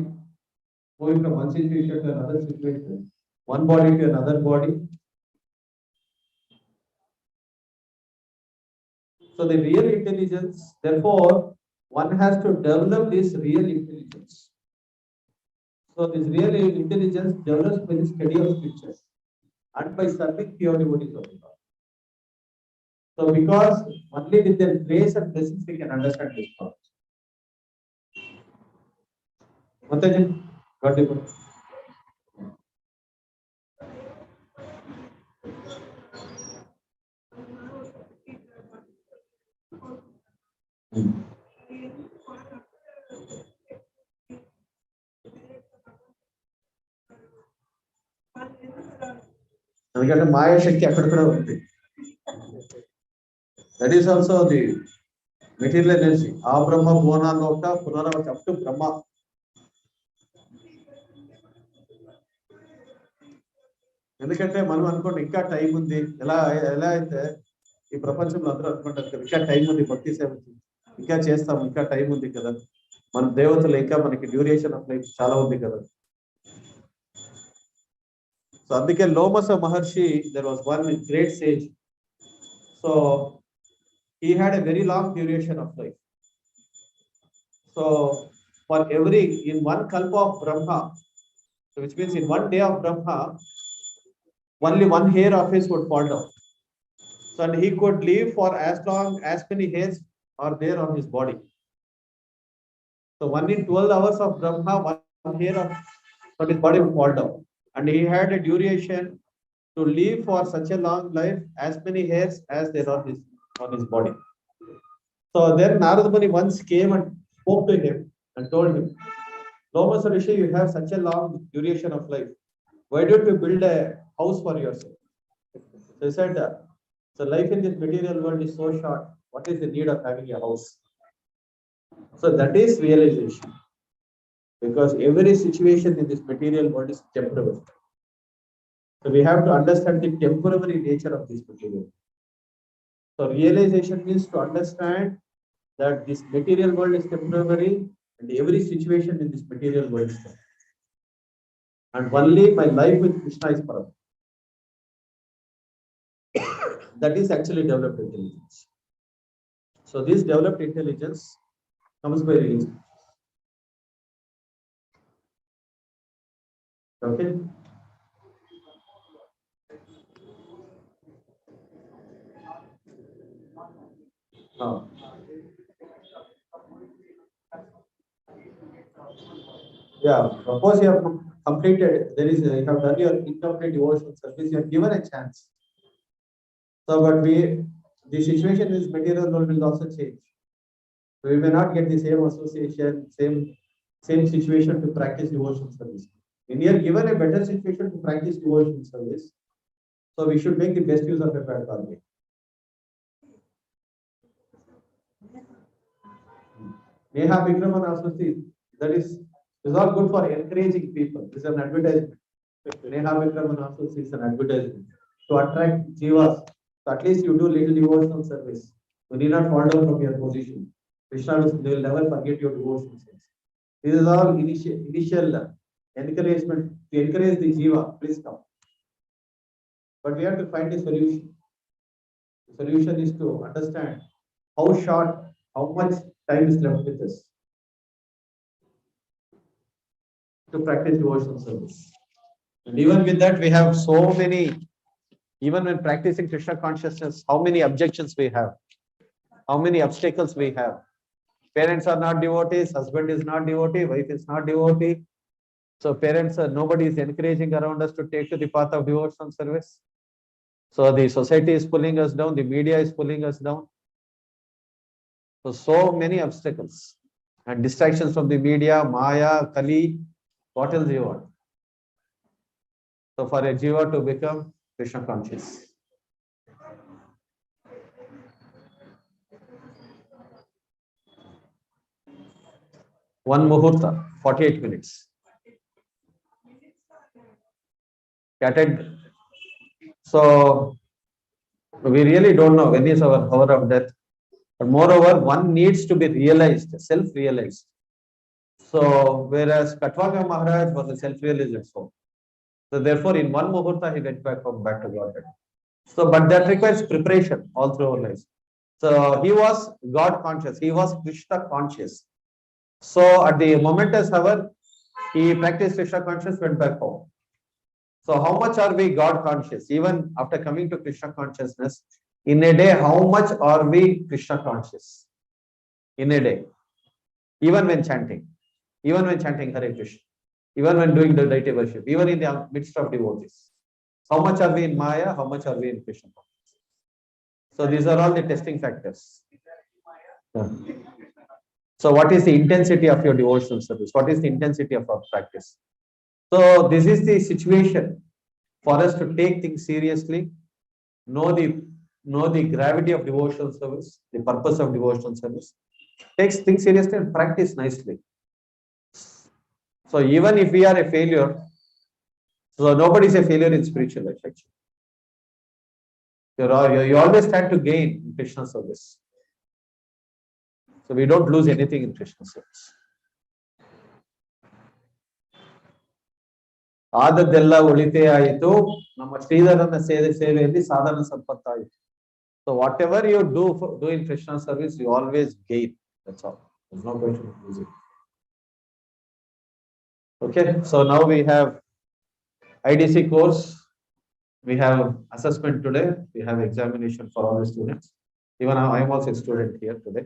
moving from one situation to another situation, one body to another body? So the real intelligence, therefore, one has to develop this real intelligence. So this real intelligence develops by the study of scriptures and by serving pure devotees of God. So because only with their grace and blessings we can understand this thought. Mataji, got it. ఎందుకంటే మాయ శక్తి అక్కడక్కడ ఉంది. That is also the material energy. ఆ బ్రహ్మ భువనాల్లోక పునరావృతి up to బ్రహ్మ. ఎందుకంటే మనం అనుకోండి ఇంకా time ఉంది. ఎలా ఎలా అయితే ఈ ప్రపంచంలో అందరూ అనుకుంటారు కదా, ఇంకా టైం ఉంది, భక్తి సేవ ఇంకా చేస్తాం, ఇంకా టైం ఉంది కదా, మన దేవతలు ఇంకా మనకి డ్యూరేషన్ ఆఫ్ లైఫ్ చాలా ఉంది కదా. సో అందుకే Lomasa Maharshi, there was one great sage. So he had a very long duration of life. So for every, in one kalpa of Brahma, so which means in one day of Brahma, only one hair of his would fall down. So and he could live for as long as many hairs are there on his body. So one in 12 hours of Brahma, one hair of his body would fall down. And he had a duration to live for such a long life, as many hairs as there are on his body. So then Narada Muni once came and spoke to him and told him, Lomasa Rishi, you have such a long duration of life. Why don't you build a house for yourself? So he said, so life in this material world is so short. What is the need of having a house? So that is realization. Because every situation in this material world is temporary. So we have to understand the temporary nature of this material. So realization means to understand that this material world is temporary and every situation in this material world is temporary. And only my life with Krishna is permanent. That is actually developed intelligence. So this developed intelligence comes by reason. Okay. Now, yeah, suppose you have completed, you have done your incomplete devotional service, you are given a chance. So, but the situation in this material world will also change. So we may not get the same association, same situation to practice devotional service. When you are given a better situation to practice devotional service, so we should make the best use of a bad target. Neha Vikraman also see that is all good for encouraging people. This is an advertisement. Neha Vikraman also sees an advertisement to attract jivas. So at least you do little devotional service. You need not fall down from your position. Krishna will never forget your devotional service. This is all initial encouragement to encourage the jiva. Please come. But we have to find a solution. The solution is to understand how short, how much time is left with us to practice devotional service. And even with that, we have so many, even when practicing Krishna consciousness, how many objections we have, how many obstacles we have. Parents are not devotees, husband is not devotee, wife is not devotee. So parents are, nobody is encouraging around us to take to the path of devotional service. So the society is pulling us down, the media is pulling us down. So many obstacles and distractions from the media, Maya, Kali, what else you want? So for a jiva to become Krishna conscious. One muhurta, 48 minutes. So we really don't know when is our hour of death. But moreover, one needs to be realized, self-realized. So whereas Katwaka Maharaj was a self-realized soul. So therefore, in one muhurta, he went back to Godhead. So, but that requires preparation all through our lives. So he was God conscious. He was Krishna conscious. So at the momentous hour, he practiced Krishna conscious, went back home. So how much are we God conscious? Even after coming to Krishna consciousness, in a day, how much are we Krishna conscious? In a day, even when chanting Hare Krishna, even when doing the deity worship, even in the midst of devotees. How much are we in Maya? How much are we in Krishna consciousness? So these are all the testing factors. Yeah. So what is the intensity of your devotional service? What is the intensity of our practice? So this is the situation for us to take things seriously, know the gravity of devotional service, the purpose of devotional service, take things seriously and practice nicely. So even if we are a failure, so nobody is a failure in spiritual life actually. You always stand to gain in Krishna service. So we don't lose anything in Krishna service. ಆದದ್ದೆಲ್ಲ ಒಳಿತೇ ಆಯಿತು ನಮ್ಮ ಶ್ರೀಧರನ ಸೇವೆಯಲ್ಲಿ ಸಾಧನ ಸಂಪತ್ತಾಯಿತು. So whatever you do in Krishna service, you always gain. That's all. There's no question of losing. Okay, so now we have IDC course. We have assessment today. We have examination for all the students. Even I am also a student here today.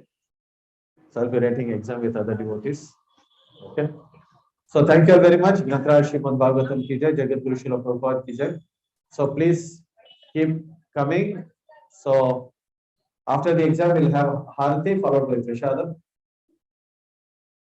So I'll be writing exam with other devotees. Okay. So thank you all very much. Granthara Srimad Bhagavatam ki jai, Jagat Guru Srila Prabhupada ki jai. So please keep coming. So after the exam, we'll have Harati followed by Prashadam.